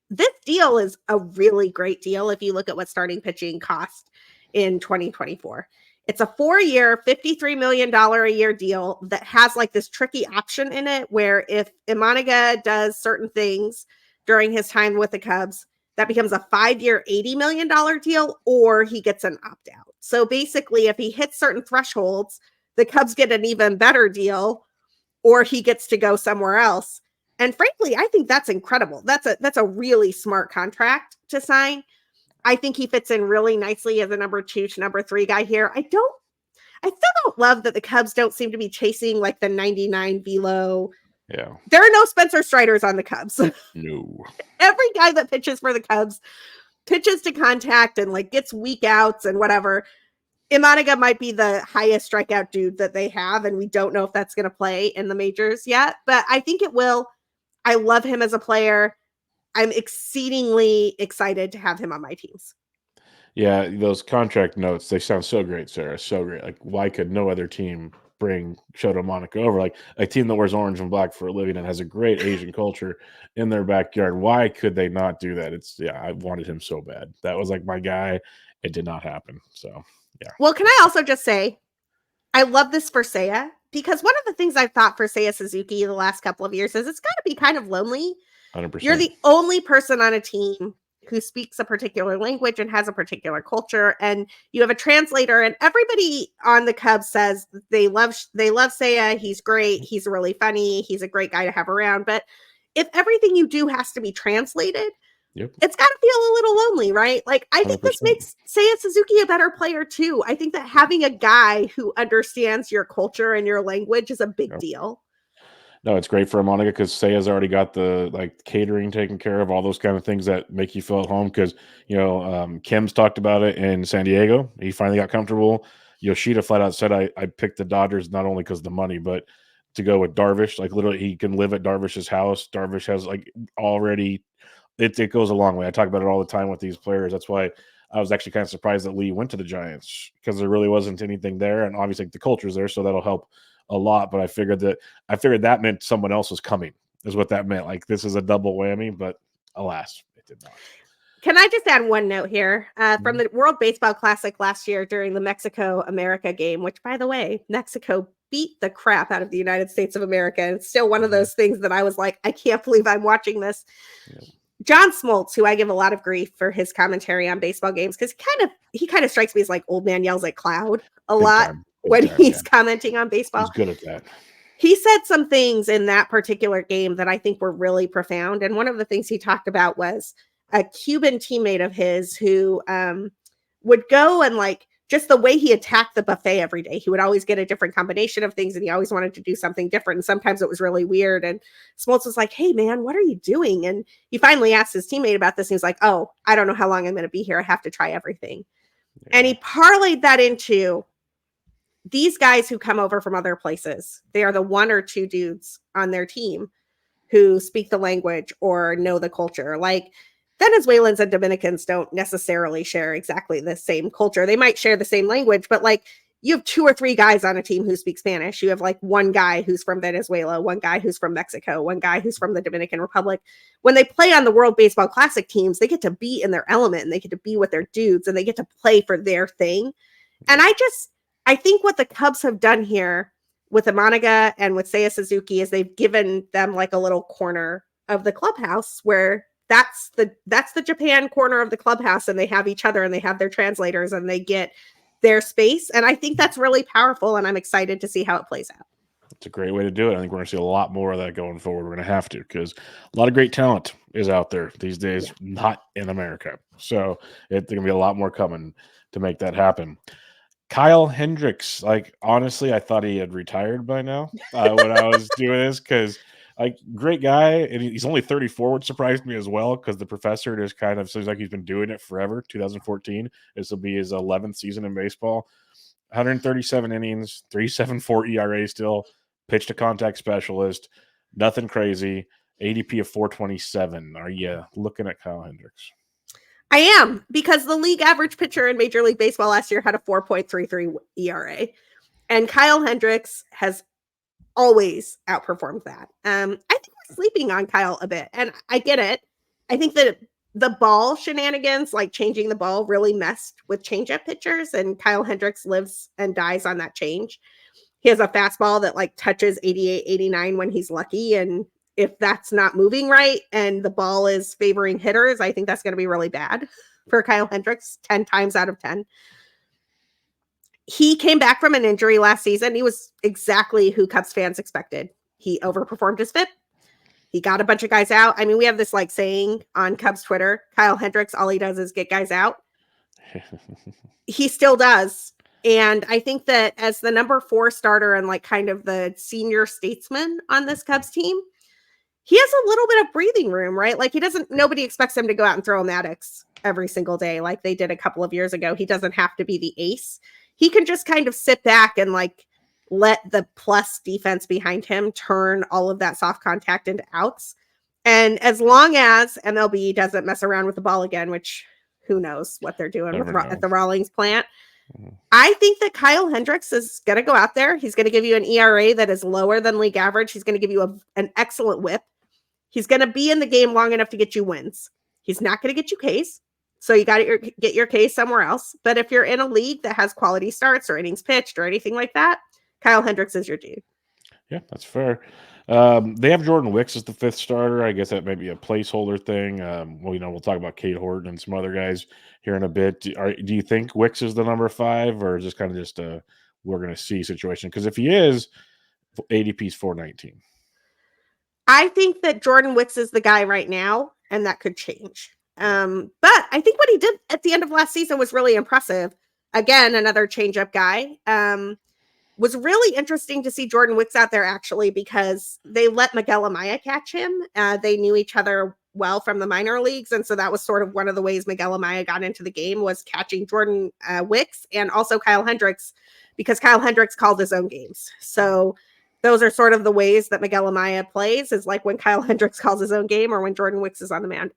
This deal is a really great deal if you look at what starting pitching cost in 2024. It's a 4-year, $53 million a year deal that has like this tricky option in it where if Imanaga does certain things during his time with the Cubs, that becomes a 5-year, $80 million deal, or he gets an opt-out. So basically, if he hits certain thresholds, the Cubs get an even better deal, or he gets to go somewhere else. And frankly, I think that's incredible. That's a really smart contract to sign. I think he fits in really nicely as a number 2 to number 3 guy here. I still don't love that the Cubs don't seem to be chasing like the 99 velo. Yeah. There are no Spencer Striders on the Cubs. No. Every guy that pitches for the Cubs pitches to contact and like gets weak outs and whatever. Imanaga might be the highest strikeout dude that they have, and we don't know if that's going to play in the majors yet, but I think it will. I love him as a player. I'm exceedingly excited to have him on my teams. Yeah, those contract notes, they sound so great, Sarah. So great. Like, why could no other team bring Shota Imanaga over? Like, a team that wears orange and black for a living and has a great Asian culture in their backyard. Why could they not do that? I wanted him so bad. That was like my guy. It did not happen. So, yeah. Well, can I also just say, I love this for Seiya, because one of the things I've thought for Seiya Suzuki the last couple of years is it's got to be kind of lonely. 100%. You're the only person on a team who speaks a particular language and has a particular culture, and you have a translator, and everybody on the Cubs says they love Seiya. He's great. He's really funny. He's a great guy to have around. But if everything you do has to be translated, it's got to feel a little lonely, right? Like, I think 100%. this makes Seiya Suzuki a better player too. I think that having a guy who understands your culture and your language is a big deal. No, it's great for Imanaga because Seiya's already got the like catering taken care of, all those kind of things that make you feel at home. Because Kim's talked about it in San Diego. He finally got comfortable. Yoshida flat out said, "I picked the Dodgers not only because of the money, but to go with Darvish. Like literally, he can live at Darvish's house. Darvish has like already. It goes a long way. I talk about it all the time with these players. That's why I was actually kind of surprised that Lee went to the Giants because there really wasn't anything there, and obviously the culture's there, so that'll help a lot. But I figured that meant someone else was coming, is what that meant. Like this is a double whammy, but alas, it did not. Can I just add one note here from the World Baseball Classic last year during the Mexico-America game, which, by the way, Mexico beat the crap out of the United States of America. And it's still one of those things that I was like, I can't believe I'm watching this. Yeah. John Smoltz, who I give a lot of grief for his commentary on baseball games, because he kind of strikes me as like old man yells at cloud a lot when he's commenting on baseball. He's good at that. He said some things in that particular game that I think were really profound. And one of the things he talked about was a Cuban teammate of his who would go and like just the way he attacked the buffet every day. He would always get a different combination of things and he always wanted to do something different. And sometimes it was really weird. And Smoltz was like, hey, man, what are you doing? And he finally asked his teammate about this. And he was like, oh, I don't know how long I'm going to be here. I have to try everything. Yeah. And he parlayed that into these guys who come over from other places. They are the one or two dudes on their team who speak the language or know the culture. Like, Venezuelans and Dominicans don't necessarily share exactly the same culture. They might share the same language, but like you have 2 or 3 guys on a team who speak Spanish. You have like one guy who's from Venezuela, one guy who's from Mexico, one guy who's from the Dominican Republic. When they play on the World Baseball Classic teams, they get to be in their element and they get to be with their dudes and they get to play for their thing. And I think what the Cubs have done here with Imanaga and with Seiya Suzuki is they've given them like a little corner of the clubhouse where that's the Japan corner of the clubhouse, and they have each other and they have their translators and they get their space. And I think that's really powerful, and I'm excited to see how it plays out. It's a great way to do it. I think we're going to see a lot more of that going forward. We're going to have to, because a lot of great talent is out there these days, not in America. So there's going to be a lot more coming to make that happen. Kyle Hendricks, like, honestly, I thought he had retired by now when I was doing this, because like, great guy, and he's only 34, which surprised me as well, because the professor just kind of seems like he's been doing it forever. 2014, this will be his 11th season in baseball. 137 innings, 3.74 ERA still, pitch to contact specialist, nothing crazy, ADP of 427. Are you looking at Kyle Hendricks? I am, because the league average pitcher in Major League Baseball last year had a 4.33 ERA, and Kyle Hendricks has always outperformed that. I think we're sleeping on Kyle a bit, and I get it. I think that the ball shenanigans, like changing the ball, really messed with changeup pitchers, and Kyle Hendricks lives and dies on that change. He has a fastball that like touches 88, 89 when he's lucky, and if that's not moving right and the ball is favoring hitters, I think that's going to be really bad for Kyle Hendricks 10 times out of 10. He came back from an injury last season. He was exactly who Cubs fans expected. He overperformed his FIP. He got a bunch of guys out. I mean, we have this like saying on Cubs Twitter, Kyle Hendricks, all he does is get guys out. He still does. And I think that as the number 4 starter and like kind of the senior statesman on this Cubs team, he has a little bit of breathing room, right? Like nobody expects him to go out and throw Maddox every single day like they did a couple of years ago. He doesn't have to be the ace. He can just kind of sit back and like let the plus defense behind him turn all of that soft contact into outs. And as long as MLB doesn't mess around with the ball again, which who knows what they're doing at the Rawlings plant, I think that Kyle Hendricks is going to go out there. He's going to give you an ERA that is lower than league average. He's going to give you an excellent whip. He's going to be in the game long enough to get you wins. He's not going to get you Ks. So you got to get your case somewhere else. But if you're in a league that has quality starts or innings pitched or anything like that, Kyle Hendricks is your dude. Yeah, that's fair. They have Jordan Wicks as the 5th starter. I guess that may be a placeholder thing. We'll talk about Cade Horton and some other guys here in a bit. Do you think Wicks is the number 5, or is this kind of just a we're going to see situation? Because if he is, ADP is 419. I think that Jordan Wicks is the guy right now, and that could change. But I think what he did at the end of last season was really impressive. Again, another changeup guy. Was really interesting to see Jordan Wicks out there, actually, because they let Miguel Amaya catch him. They knew each other well from the minor leagues, and so that was sort of one of the ways Miguel Amaya got into the game, was catching Jordan Wicks and also Kyle Hendricks, because Kyle Hendricks called his own games. So those are sort of the ways that Miguel Amaya plays, is like when Kyle Hendricks calls his own game or when Jordan Wicks is on the mound.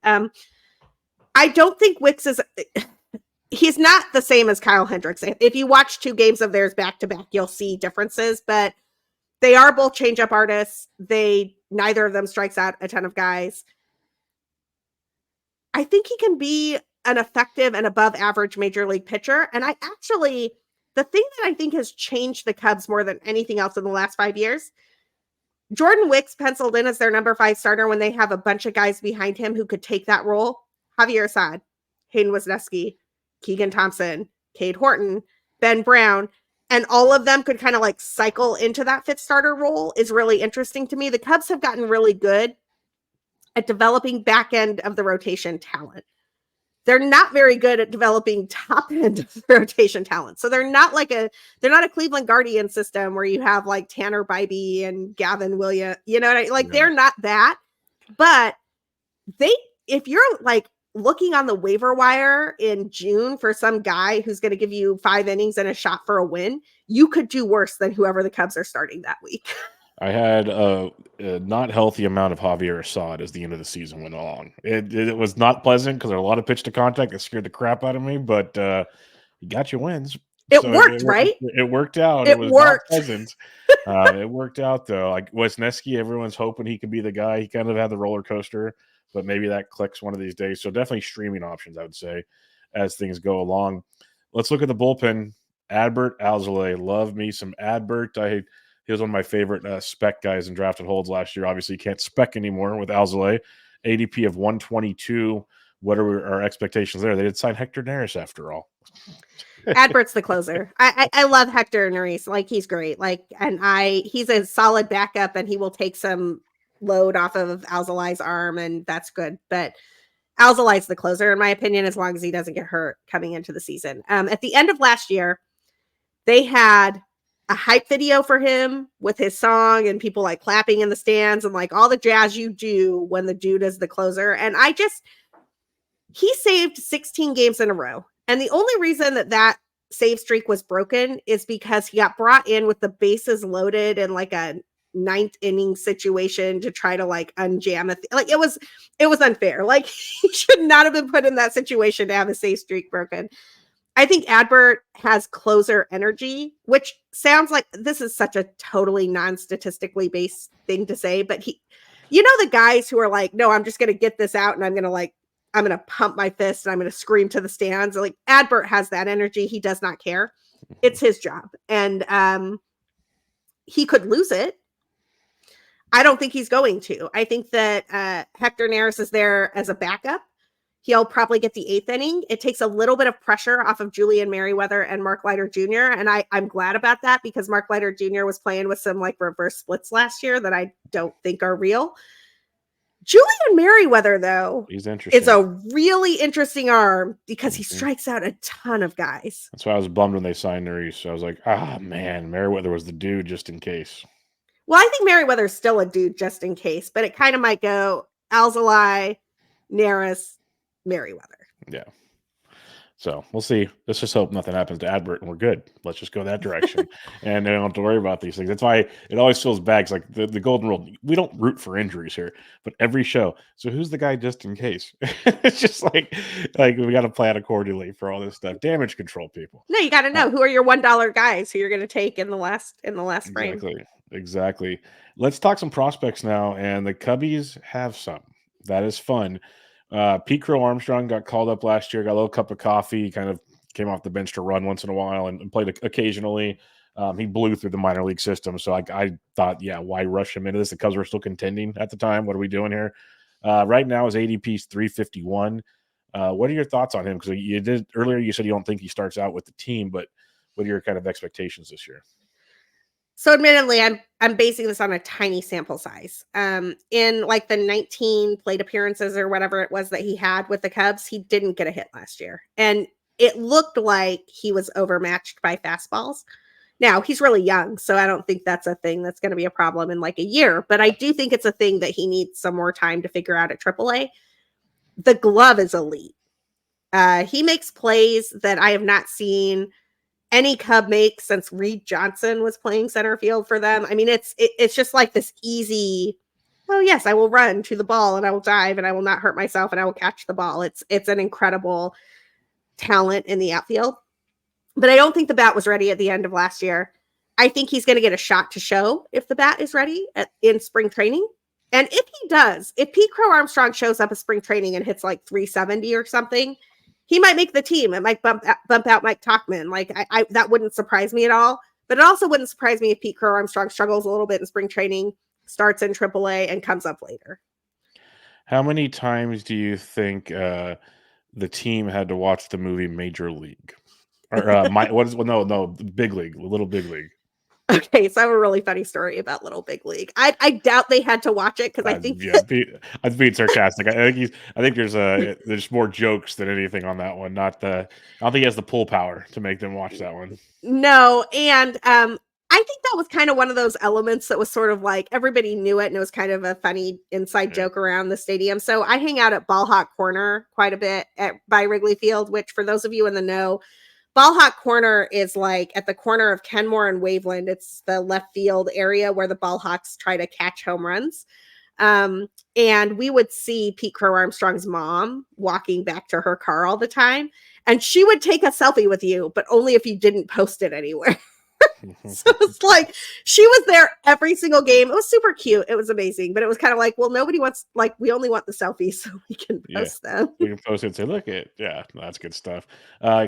I don't think Wicks is he's not the same as Kyle Hendricks. If you watch 2 games of theirs back to back, you'll see differences, but they are both change-up artists. Neither of them strikes out a ton of guys. I think he can be an effective and above average major league pitcher. And the thing that I think has changed the Cubs more than anything else in the last 5 years, Jordan Wicks penciled in as their number 5 starter when they have a bunch of guys behind him who could take that role. Javier Assad, Hayden Wesneski, Keegan Thompson, Cade Horton, Ben Brown, and all of them could kind of like cycle into that 5th starter role is really interesting to me. The Cubs have gotten really good at developing back end of the rotation talent. They're not very good at developing top end of the rotation talent. So they're not a Cleveland Guardian system where you have like Tanner Bybee and Gavin Williams, you know what I like? Yeah. They're not that, but if you're like looking on the waiver wire in June for some guy who's going to give you 5 innings and a shot for a win, you could do worse than whoever the Cubs are starting that week. I had a not healthy amount of Javier Assad as the end of the season went along. It was not pleasant because there were a lot of pitch to contact that scared the crap out of me, but you got your wins. It worked, right? It worked out. It was worked. Not pleasant. It worked out, though. Like Wesneski, everyone's hoping he could be the guy. He kind of had the roller coaster, but maybe that clicks one of these days. So definitely streaming options, I would say, as things go along. Let's look at the bullpen. Adbert Alzolay. Love me some Adbert. He was one of my favorite spec guys in drafted holds last year. Obviously, you can't spec anymore with Alzolay. ADP of 122. What are our expectations there? They did sign Hector Neris after all. Adbert's the closer. I love Hector Neris. Like, he's great. Like, he's a solid backup, and he will take some load off of Alzolay's arm, and that's good. But Alzolay's the closer, in my opinion, as long as he doesn't get hurt coming into the season. At the end of last year, they had a hype video for him with his song and people like clapping in the stands and like all the jazz you do when the dude is the closer. And he saved 16 games in a row. And the only reason that save streak was broken is because he got brought in with the bases loaded in like a 9th inning situation to try to like unjam it. Like it was unfair. Like he should not have been put in that situation to have a save streak broken. I think Adbert has closer energy, which sounds like this is such a totally non-statistically based thing to say, but the guys who are like, no, I'm just going to get this out and I'm going to pump my fist and I'm going to scream to the stands. Like Adbert has that energy. He does not care. It's his job. And he could lose it. I don't think he's going to. I think that Hector Neris is there as a backup. He'll probably get the 8th inning. It takes a little bit of pressure off of Julian Merriweather and Mark Leiter Jr. And I'm glad about that because Mark Leiter Jr. was playing with some like reverse splits last year that I don't think are real. Julian Merriweather, though, he's interesting. Is a really interesting arm because he strikes out a ton of guys. That's why I was bummed when they signed Neris. I was like, man, Merriweather was the dude just in case. Well, I think Merriweather's still a dude just in case, but it kind of might go Alzolay, Neris, Merriweather. Yeah. So we'll see. Let's just hope nothing happens to Adbert and we're good. Let's just go that direction. And I don't have to worry about these things. That's why it always feels bad. Like the golden rule, we don't root for injuries here, but every show. So who's the guy just in case? It's just like we got to plan accordingly for all this stuff. Damage control, people. No, you got to know who are your $1 guys who you're going to take in the last frame. Exactly. Let's talk some prospects now. And the Cubbies have some. That is fun. Pete Crow Armstrong got called up last year, got a little cup of coffee, kind of came off the bench to run once in a while and played occasionally. He blew through the minor league system. So I thought, why rush him into this? The Cubs were still contending at the time. What are we doing here? Right now his ADP is 351. What are your thoughts on him? Because you did earlier, you said you don't think he starts out with the team, but what are your kind of expectations this year? So admittedly, I'm basing this on a tiny sample size. In like the 19 plate appearances or whatever it was that he had with the Cubs, he didn't get a hit last year. And it looked like he was overmatched by fastballs. Now, he's really young, so I don't think that's a thing that's going to be a problem in like a year. But I do think it's a thing that he needs some more time to figure out at AAA. The glove is elite. He makes plays that I have not seen any Cub make since Reed Johnson was playing center field for them. I mean, it's just like this easy, oh yes, I will run to the ball and I will dive and I will not hurt myself and I will catch the ball. It's an incredible talent in the outfield. But I don't think the bat was ready at the end of last year. I think he's going to get a shot to show if the bat is ready in spring training. And if he does, if Pete Crow Armstrong shows up at spring training and hits like 370 or something, he might make the team. It might bump out Mike Tauchman. Like I that wouldn't surprise me at all. But it also wouldn't surprise me if Pete Crow Armstrong struggles a little bit in spring training, starts in AAA, and comes up later. How many times do you think the team had to watch the movie Major League? Or Big League, Little Big League. Okay, so I have a really funny story about Little Big League. I doubt they had to watch it because I think I'm being sarcastic. I think there's more jokes than anything on that one. I don't think he has the pull power to make them watch that one. No, and I think that was kind of one of those elements that was sort of like everybody knew it, and it was kind of a funny inside joke around the stadium. So I hang out at Ball Hawk Corner quite a bit by Wrigley Field, which for those of you in the know, Ball Hawk Corner is like at the corner of Kenmore and Waveland. It's the left field area where the Ball Hawks try to catch home runs. And we would see Pete Crow Armstrong's mom walking back to her car all the time. And she would take a selfie with you, but only if you didn't post it anywhere. So it's like she was there every single game. It was super cute. It was amazing. But it was kind of like, well, nobody wants, like, we only want the selfies so we can post them. We can post it and say, look at, that's good stuff.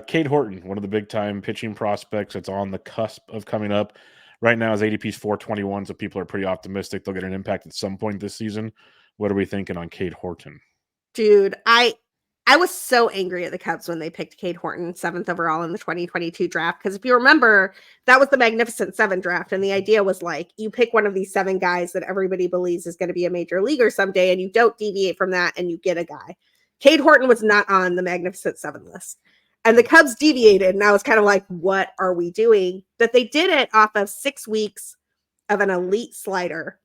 Cade Horton, one of the big time pitching prospects that's on the cusp of coming up. Right now his ADP is 421, so people are pretty optimistic they'll get an impact at some point this season. What are we thinking on Cade Horton? Dude, I was so angry at the Cubs when they picked Cade Horton 7th overall in the 2022 draft. Because if you remember, that was the Magnificent Seven draft. And the idea was like, you pick one of these 7 guys that everybody believes is going to be a major leaguer someday, and you don't deviate from that, and you get a guy. Cade Horton was not on the Magnificent Seven list. And the Cubs deviated, and I was kind of like, what are we doing? But they did it off of 6 weeks of an elite slider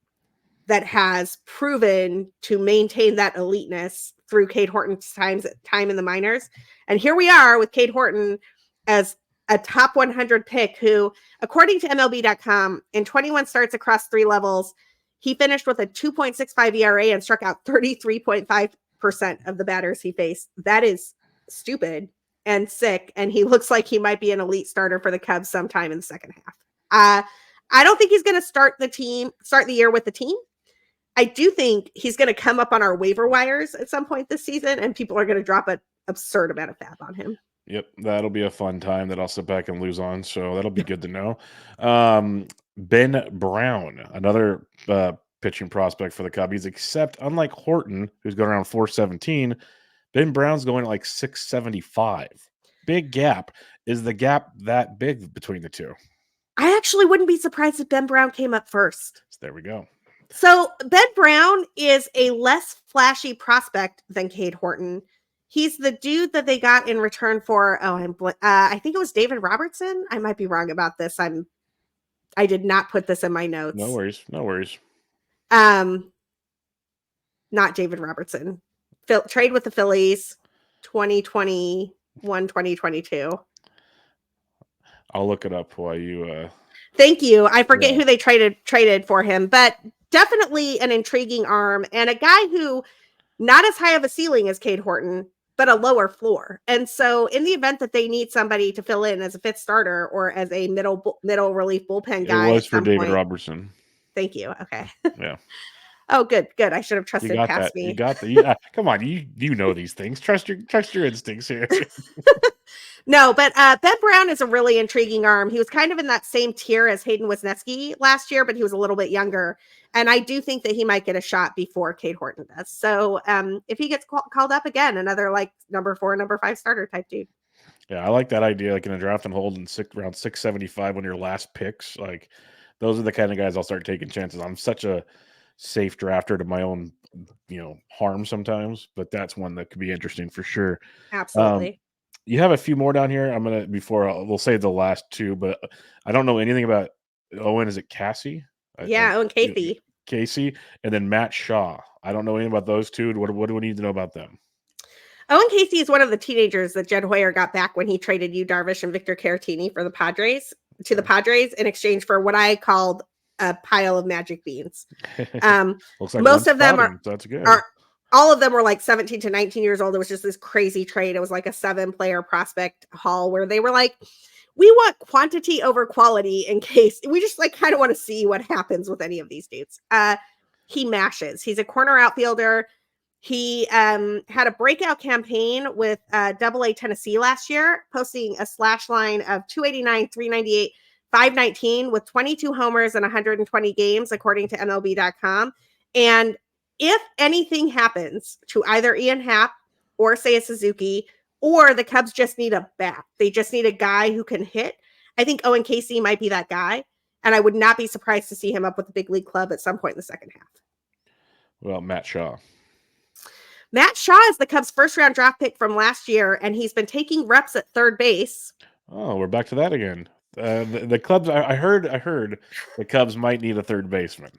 that has proven to maintain that eliteness through Cade Horton's time in the minors. And here we are with Cade Horton as a top 100 pick who, according to MLB.com, in 21 starts across 3 levels, he finished with a 2.65 ERA and struck out 33.5% of the batters he faced. That is stupid and sick. And he looks like he might be an elite starter for the Cubs sometime in the second half. I don't think he's going to start the year with the team. I do think he's going to come up on our waiver wires at some point this season, and people are going to drop an absurd amount of fab on him. Yep, that'll be a fun time that I'll sit back and lose on, so that'll be good to know. Ben Brown, another pitching prospect for the Cubbies, except unlike Horton, who's going around 417, Ben Brown's going at like 675. Big gap. Is the gap that big between the two? I actually wouldn't be surprised if Ben Brown came up first. So there we go. So Ben Brown is a less flashy prospect than Cade Horton. He's the dude that they got in return for, I think it was David Robertson. I might be wrong about this. I did not put this in my notes. No worries. Not David Robertson. Trade with the Phillies, 2021, 2022. I'll look it up while you... Thank you. I forget who they traded for him, but definitely an intriguing arm and a guy who not as high of a ceiling as Cade Horton, but a lower floor. And so in the event that they need somebody to fill in as a 5th starter or as a middle relief bullpen guy. It was for David Robertson. Thank you. Okay. Yeah. Oh, good. I should have trusted past me. You got that. Come on. You know these things. Trust your instincts here. No, but Ben Brown is a really intriguing arm. He was kind of in that same tier as Hayden Wesneski last year, but he was a little bit younger. And I do think that he might get a shot before Cade Horton does. So if he gets called up again, another like number 4, number 5 starter type dude. Yeah, I like that idea. Like in a draft and hold in around 675 when your last picks. Like those are the kind of guys I'll start taking chances. I'm such a safe drafter to my own, harm sometimes, but that's one that could be interesting for sure. Absolutely. You have a few more down here. We'll save the last 2, but I don't know anything about Owen. Is it Cassie? Yeah, Owen Casey. Casey, and then Matt Shaw. I don't know anything about those 2. What do we need to know about them? Owen Casey is one of the teenagers that Jed Hoyer got back when he traded Yu Darvish and Victor Caratini for the Padres in exchange for what I called a pile of magic beans. Looks like most of them that's good. all of them were like 17 to 19 years old. It was just this crazy trade. It was like a 7-player prospect haul where they were like, we want quantity over quality in case we just like kind of want to see what happens with any of these dudes. He mashes. He's a corner outfielder. He had a breakout campaign with AA Tennessee last year, posting a slash line of 289, 398, 519 with 22 homers and 120 games, according to MLB.com. And if anything happens to either Ian Happ or Seiya Suzuki, or the Cubs just need a bat, they just need a guy who can hit, I think Owen Casey might be that guy. And I would not be surprised to see him up with the big league club at some point in the second half. Well, Matt Shaw. Matt Shaw is the Cubs' first-round draft pick from last year, and he's been taking reps at third base. Oh, we're back to that again. The Cubs. I heard the Cubs might need a third baseman.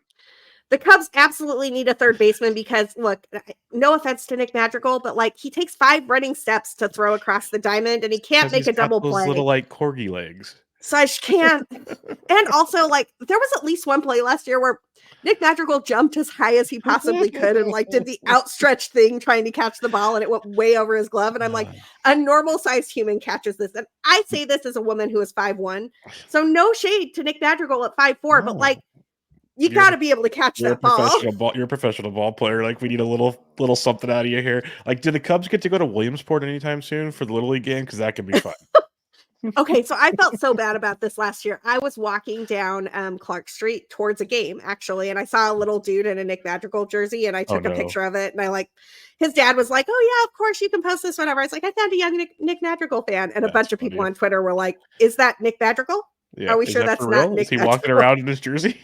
The Cubs absolutely need a third baseman because, look, no offense to Nick Madrigal, but like he takes 5 running steps to throw across the diamond, and he can't make a double play. Little like corgi legs. So I just can't. And also, like, there was at least one play last year where Nick Madrigal jumped as high as he possibly could and like did the outstretched thing trying to catch the ball, and it went way over his glove. And I'm like, a normal sized human catches this. And I say this as a woman who is 5'1". So no shade to Nick Madrigal at 5'4", but like, you got to be able to catch that ball. You're a professional ball player. Like, we need a little something out of you here. Like, do the Cubs get to go to Williamsport anytime soon for the Little League game? Because that could be fun. Okay, so I felt so bad about this last year. I was walking down Clark Street towards a game, actually, and I saw a little dude in a Nick Madrigal jersey, and I took a picture of it, and I like, his dad was like, oh yeah, of course you can post this, whatever. I was like, I found a young Nick Madrigal fan, and a bunch of people on Twitter were like, is that Nick Madrigal? Yeah, are we sure that's not Nick? Is he walking around in his jersey?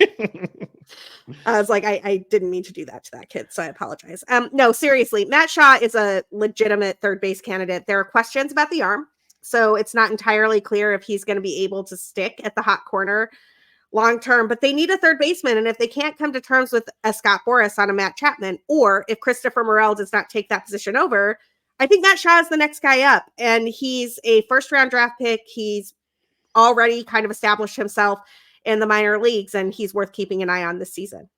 I was like, I didn't mean to do that to that kid, so I apologize. No, seriously, Matt Shaw is a legitimate third base candidate. There are questions about the arm, so it's not entirely clear if he's going to be able to stick at the hot corner long term, but they need a third baseman, and if they can't come to terms with a Scott Boras on a Matt Chapman, or if Christopher Morel does not take that position over, I think Matt Shaw is the next guy up, and he's a first-round draft pick. He's already kind of established himself in the minor leagues, and he's worth keeping an eye on this season.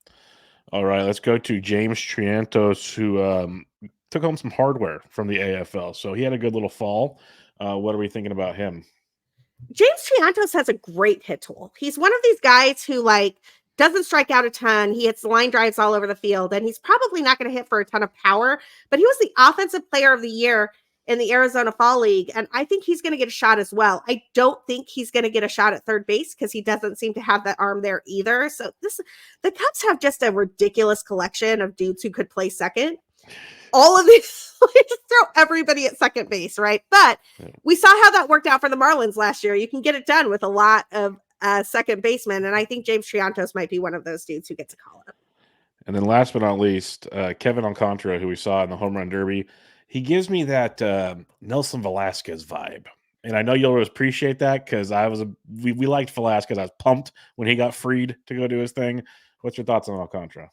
All right, let's go to James Triantos, who took home some hardware from the AFL. So he had a good little fall. What are we thinking about him? James Triantos has a great hit tool. He's one of these guys who like doesn't strike out a ton. He hits line drives all over the field, and he's probably not going to hit for a ton of power, but he was the offensive player of the year in the Arizona Fall League, and I think he's going to get a shot as well. I don't think he's going to get a shot at third base because he doesn't seem to have that arm there either. So the Cubs have just a ridiculous collection of dudes who could play second. All of these, just throw everybody at second base, right? But we saw how that worked out for the Marlins last year. You can get it done with a lot of second basemen, and I think James Triantos might be one of those dudes who gets a call up. And then last but not least, Kevin Alcantara, who we saw in the home run derby. He gives me that Nelson Velasquez vibe. And I know you'll appreciate that because we liked Velasquez. I was pumped when he got freed to go do his thing. What's your thoughts on Alcantara?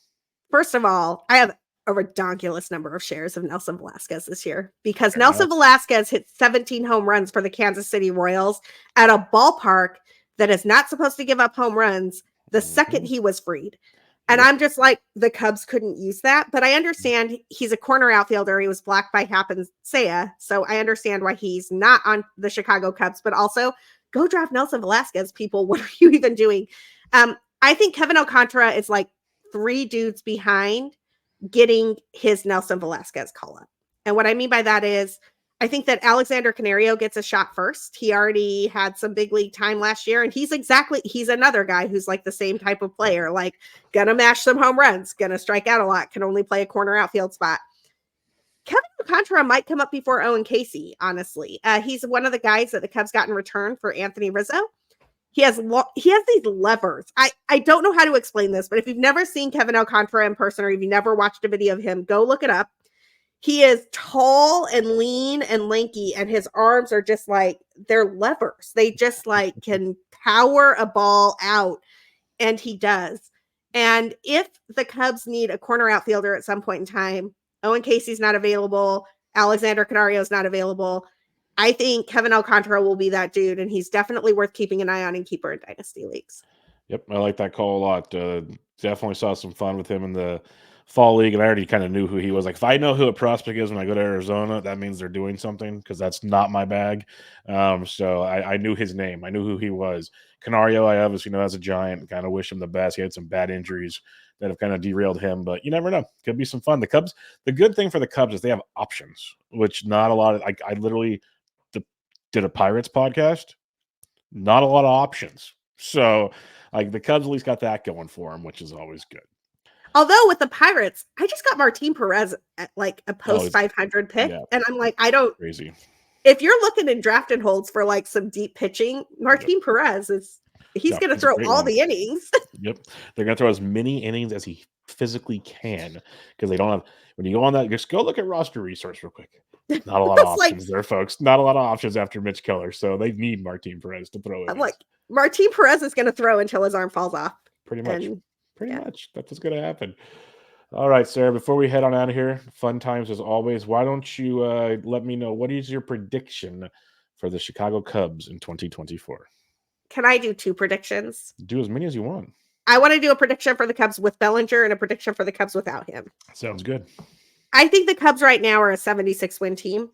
First of all, I have a redonkulous number of shares of Nelson Velasquez this year because Nelson Velasquez hit 17 home runs for the Kansas City Royals at a ballpark that is not supposed to give up home runs the second he was freed. And I'm just like, the Cubs couldn't use that. But I understand he's a corner outfielder. He was blocked by Happ and Seiya. So I understand why he's not on the Chicago Cubs. But also, go draft Nelson Velasquez, people. What are you even doing? I think Kevin Alcantara is like 3 dudes behind getting his Nelson Velasquez call up. And what I mean by that is, I think that Alexander Canario gets a shot first. He already had some big league time last year, and he's another guy who's like the same type of player, like gonna mash some home runs, gonna strike out a lot, can only play a corner outfield spot. Kevin Alcantara might come up before Owen Casey, honestly. He's one of the guys that the Cubs got in return for Anthony Rizzo. He has these levers. I don't know how to explain this, but if you've never seen Kevin Alcantara in person or if you've never watched a video of him, go look it up. He is tall and lean and lanky, and his arms are just like, they're levers. They just like can power a ball out, and he does. And if the Cubs need a corner outfielder at some point in time, Owen Casey's not available, Alexander Canario is not available, I think Kevin Alcantara will be that dude, and he's definitely worth keeping an eye on in keeper and dynasty leagues. Yep, I like that call a lot. Definitely saw some fun with him in the fall league, and I already kind of knew who he was. Like, if I know who a prospect is when I go to Arizona, that means they're doing something because that's not my bag. So I knew his name. I knew who he was. Canario, I obviously know as a Giant. Kind of wish him the best. He had some bad injuries that have kind of derailed him, but you never know. Could be some fun. The Cubs. The good thing for the Cubs is they have options, which not a lot of. I literally did a Pirates podcast. Not a lot of options. So, like the Cubs at least got that going for them, which is always good. Although with the Pirates, I just got Martin Perez at like a post it's 500 pick, yeah, and I'm like, I don't. crazy. If you're looking in draft and holds for like some deep pitching, Yep. Martin Perez he's Yeah, going to he's a throw great all one. the innings. Yep. They're going to throw as many innings as he physically can because they don't have, when you go on that, just go look at roster resource real quick. Not a lot of It's like options there, folks. Not a lot of options after Mitch Keller. So they need Martin Perez to throw I'm innings. like, Martin Perez is going to throw until his arm falls off. Pretty much. And Pretty yeah. much. That's what's going to happen. All right, Sarah, before we head on out of here, fun times as always. Why don't you let me know what is your prediction for the Chicago Cubs in 2024? Can I do two predictions? Do as many as you want. I want to do a prediction for the Cubs with Bellinger and a prediction for the Cubs without him. Sounds good. I think the Cubs right now are a 76 win team,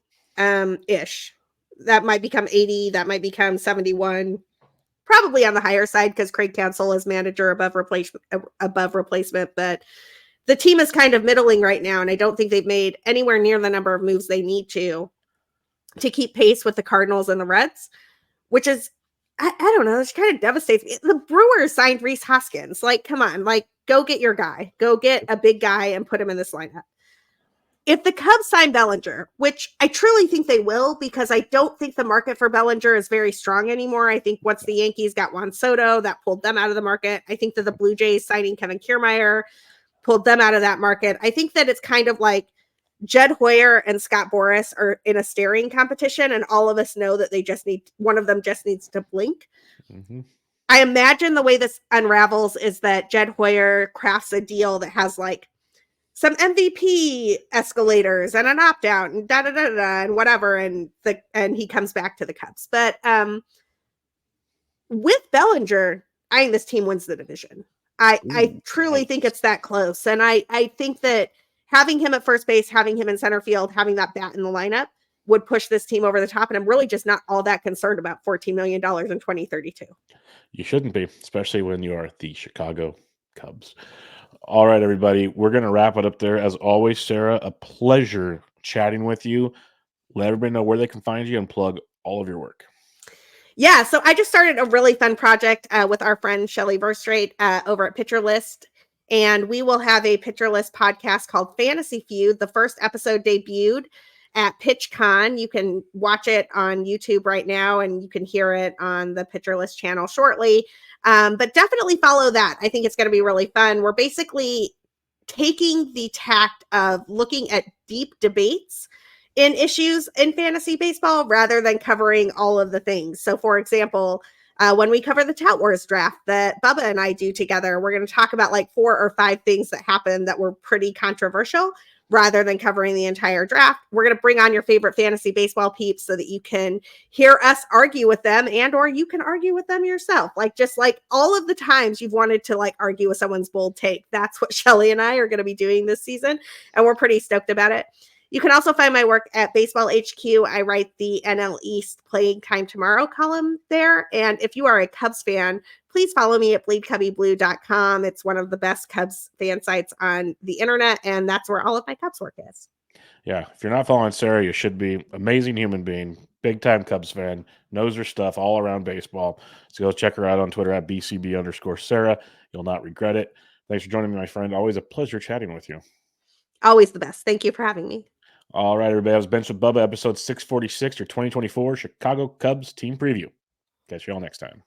ish. That might become 80. That might become 71. Probably on the higher side because Craig Counsell is manager above replacement. But the team is kind of middling right now, and I don't think they've made anywhere near the number of moves they need to keep pace with the Cardinals and the Reds, which is, I don't know, it's kind of devastating. The Brewers signed Rhys Hoskins. Like, come on, like, go get your guy. Go get a big guy and put him in this lineup. If the Cubs sign Bellinger, which I truly think they will, because I don't think the market for Bellinger is very strong anymore. I think once the Yankees got Juan Soto, that pulled them out of the market. I think that the Blue Jays signing Kevin Kiermaier pulled them out of that market. I think that it's kind of like Jed Hoyer and Scott Boras are in a staring competition, and all of us know that one of them just needs to blink. Mm-hmm. I imagine the way this unravels is that Jed Hoyer crafts a deal that has like some MVP escalators and an opt-out and da-da-da-da and whatever, and he comes back to the Cubs. But with Bellinger, I think this team wins the division. I truly think it's that close. And I think that having him at first base, having him in center field, having that bat in the lineup would push this team over the top. And I'm really just not all that concerned about $14 million in 2032. You shouldn't be, especially when you are the Chicago Cubs. All right, everybody. We're going to wrap it up there. As always, Sarah, a pleasure chatting with you. Let everybody know where they can find you and plug all of your work. Yeah, so I just started a really fun project with our friend Shelly Verstrate over at Pitcher List. And we will have a Pitcher List podcast called Fantasy Feud. The first episode debuted at PitchCon. You can watch it on YouTube right now, and you can hear it on the Pitcher List channel shortly. But definitely follow that. I think it's going to be really fun. We're basically taking the tact of looking at deep debates in issues in fantasy baseball rather than covering all of the things. So, for example, when we cover the Tout Wars draft that Bubba and I do together, we're going to talk about like 4 or 5 things that happened that were pretty controversial rather than covering the entire draft. We're going to bring on your favorite fantasy baseball peeps so that you can hear us argue with them, and or you can argue with them yourself. Like, just like all of the times you've wanted to like argue with someone's bold take. That's what Shelly and I are going to be doing this season, and we're pretty stoked about it. You can also find my work at Baseball HQ. I write the NL East Playing Time Tomorrow column there. And if you are a Cubs fan, please follow me at bleedcubbyblue.com. It's one of the best Cubs fan sites on the internet, and that's where all of my Cubs work is. Yeah, if you're not following Sarah, you should be. Amazing human being, big-time Cubs fan, knows her stuff all around baseball. So go check her out on Twitter at BCB_Sarah. You'll not regret it. Thanks for joining me, my friend. Always a pleasure chatting with you. Always the best. Thank you for having me. All right, everybody. I was Bench with Bubba, episode 646, your 2024 Chicago Cubs team preview. Catch you all next time.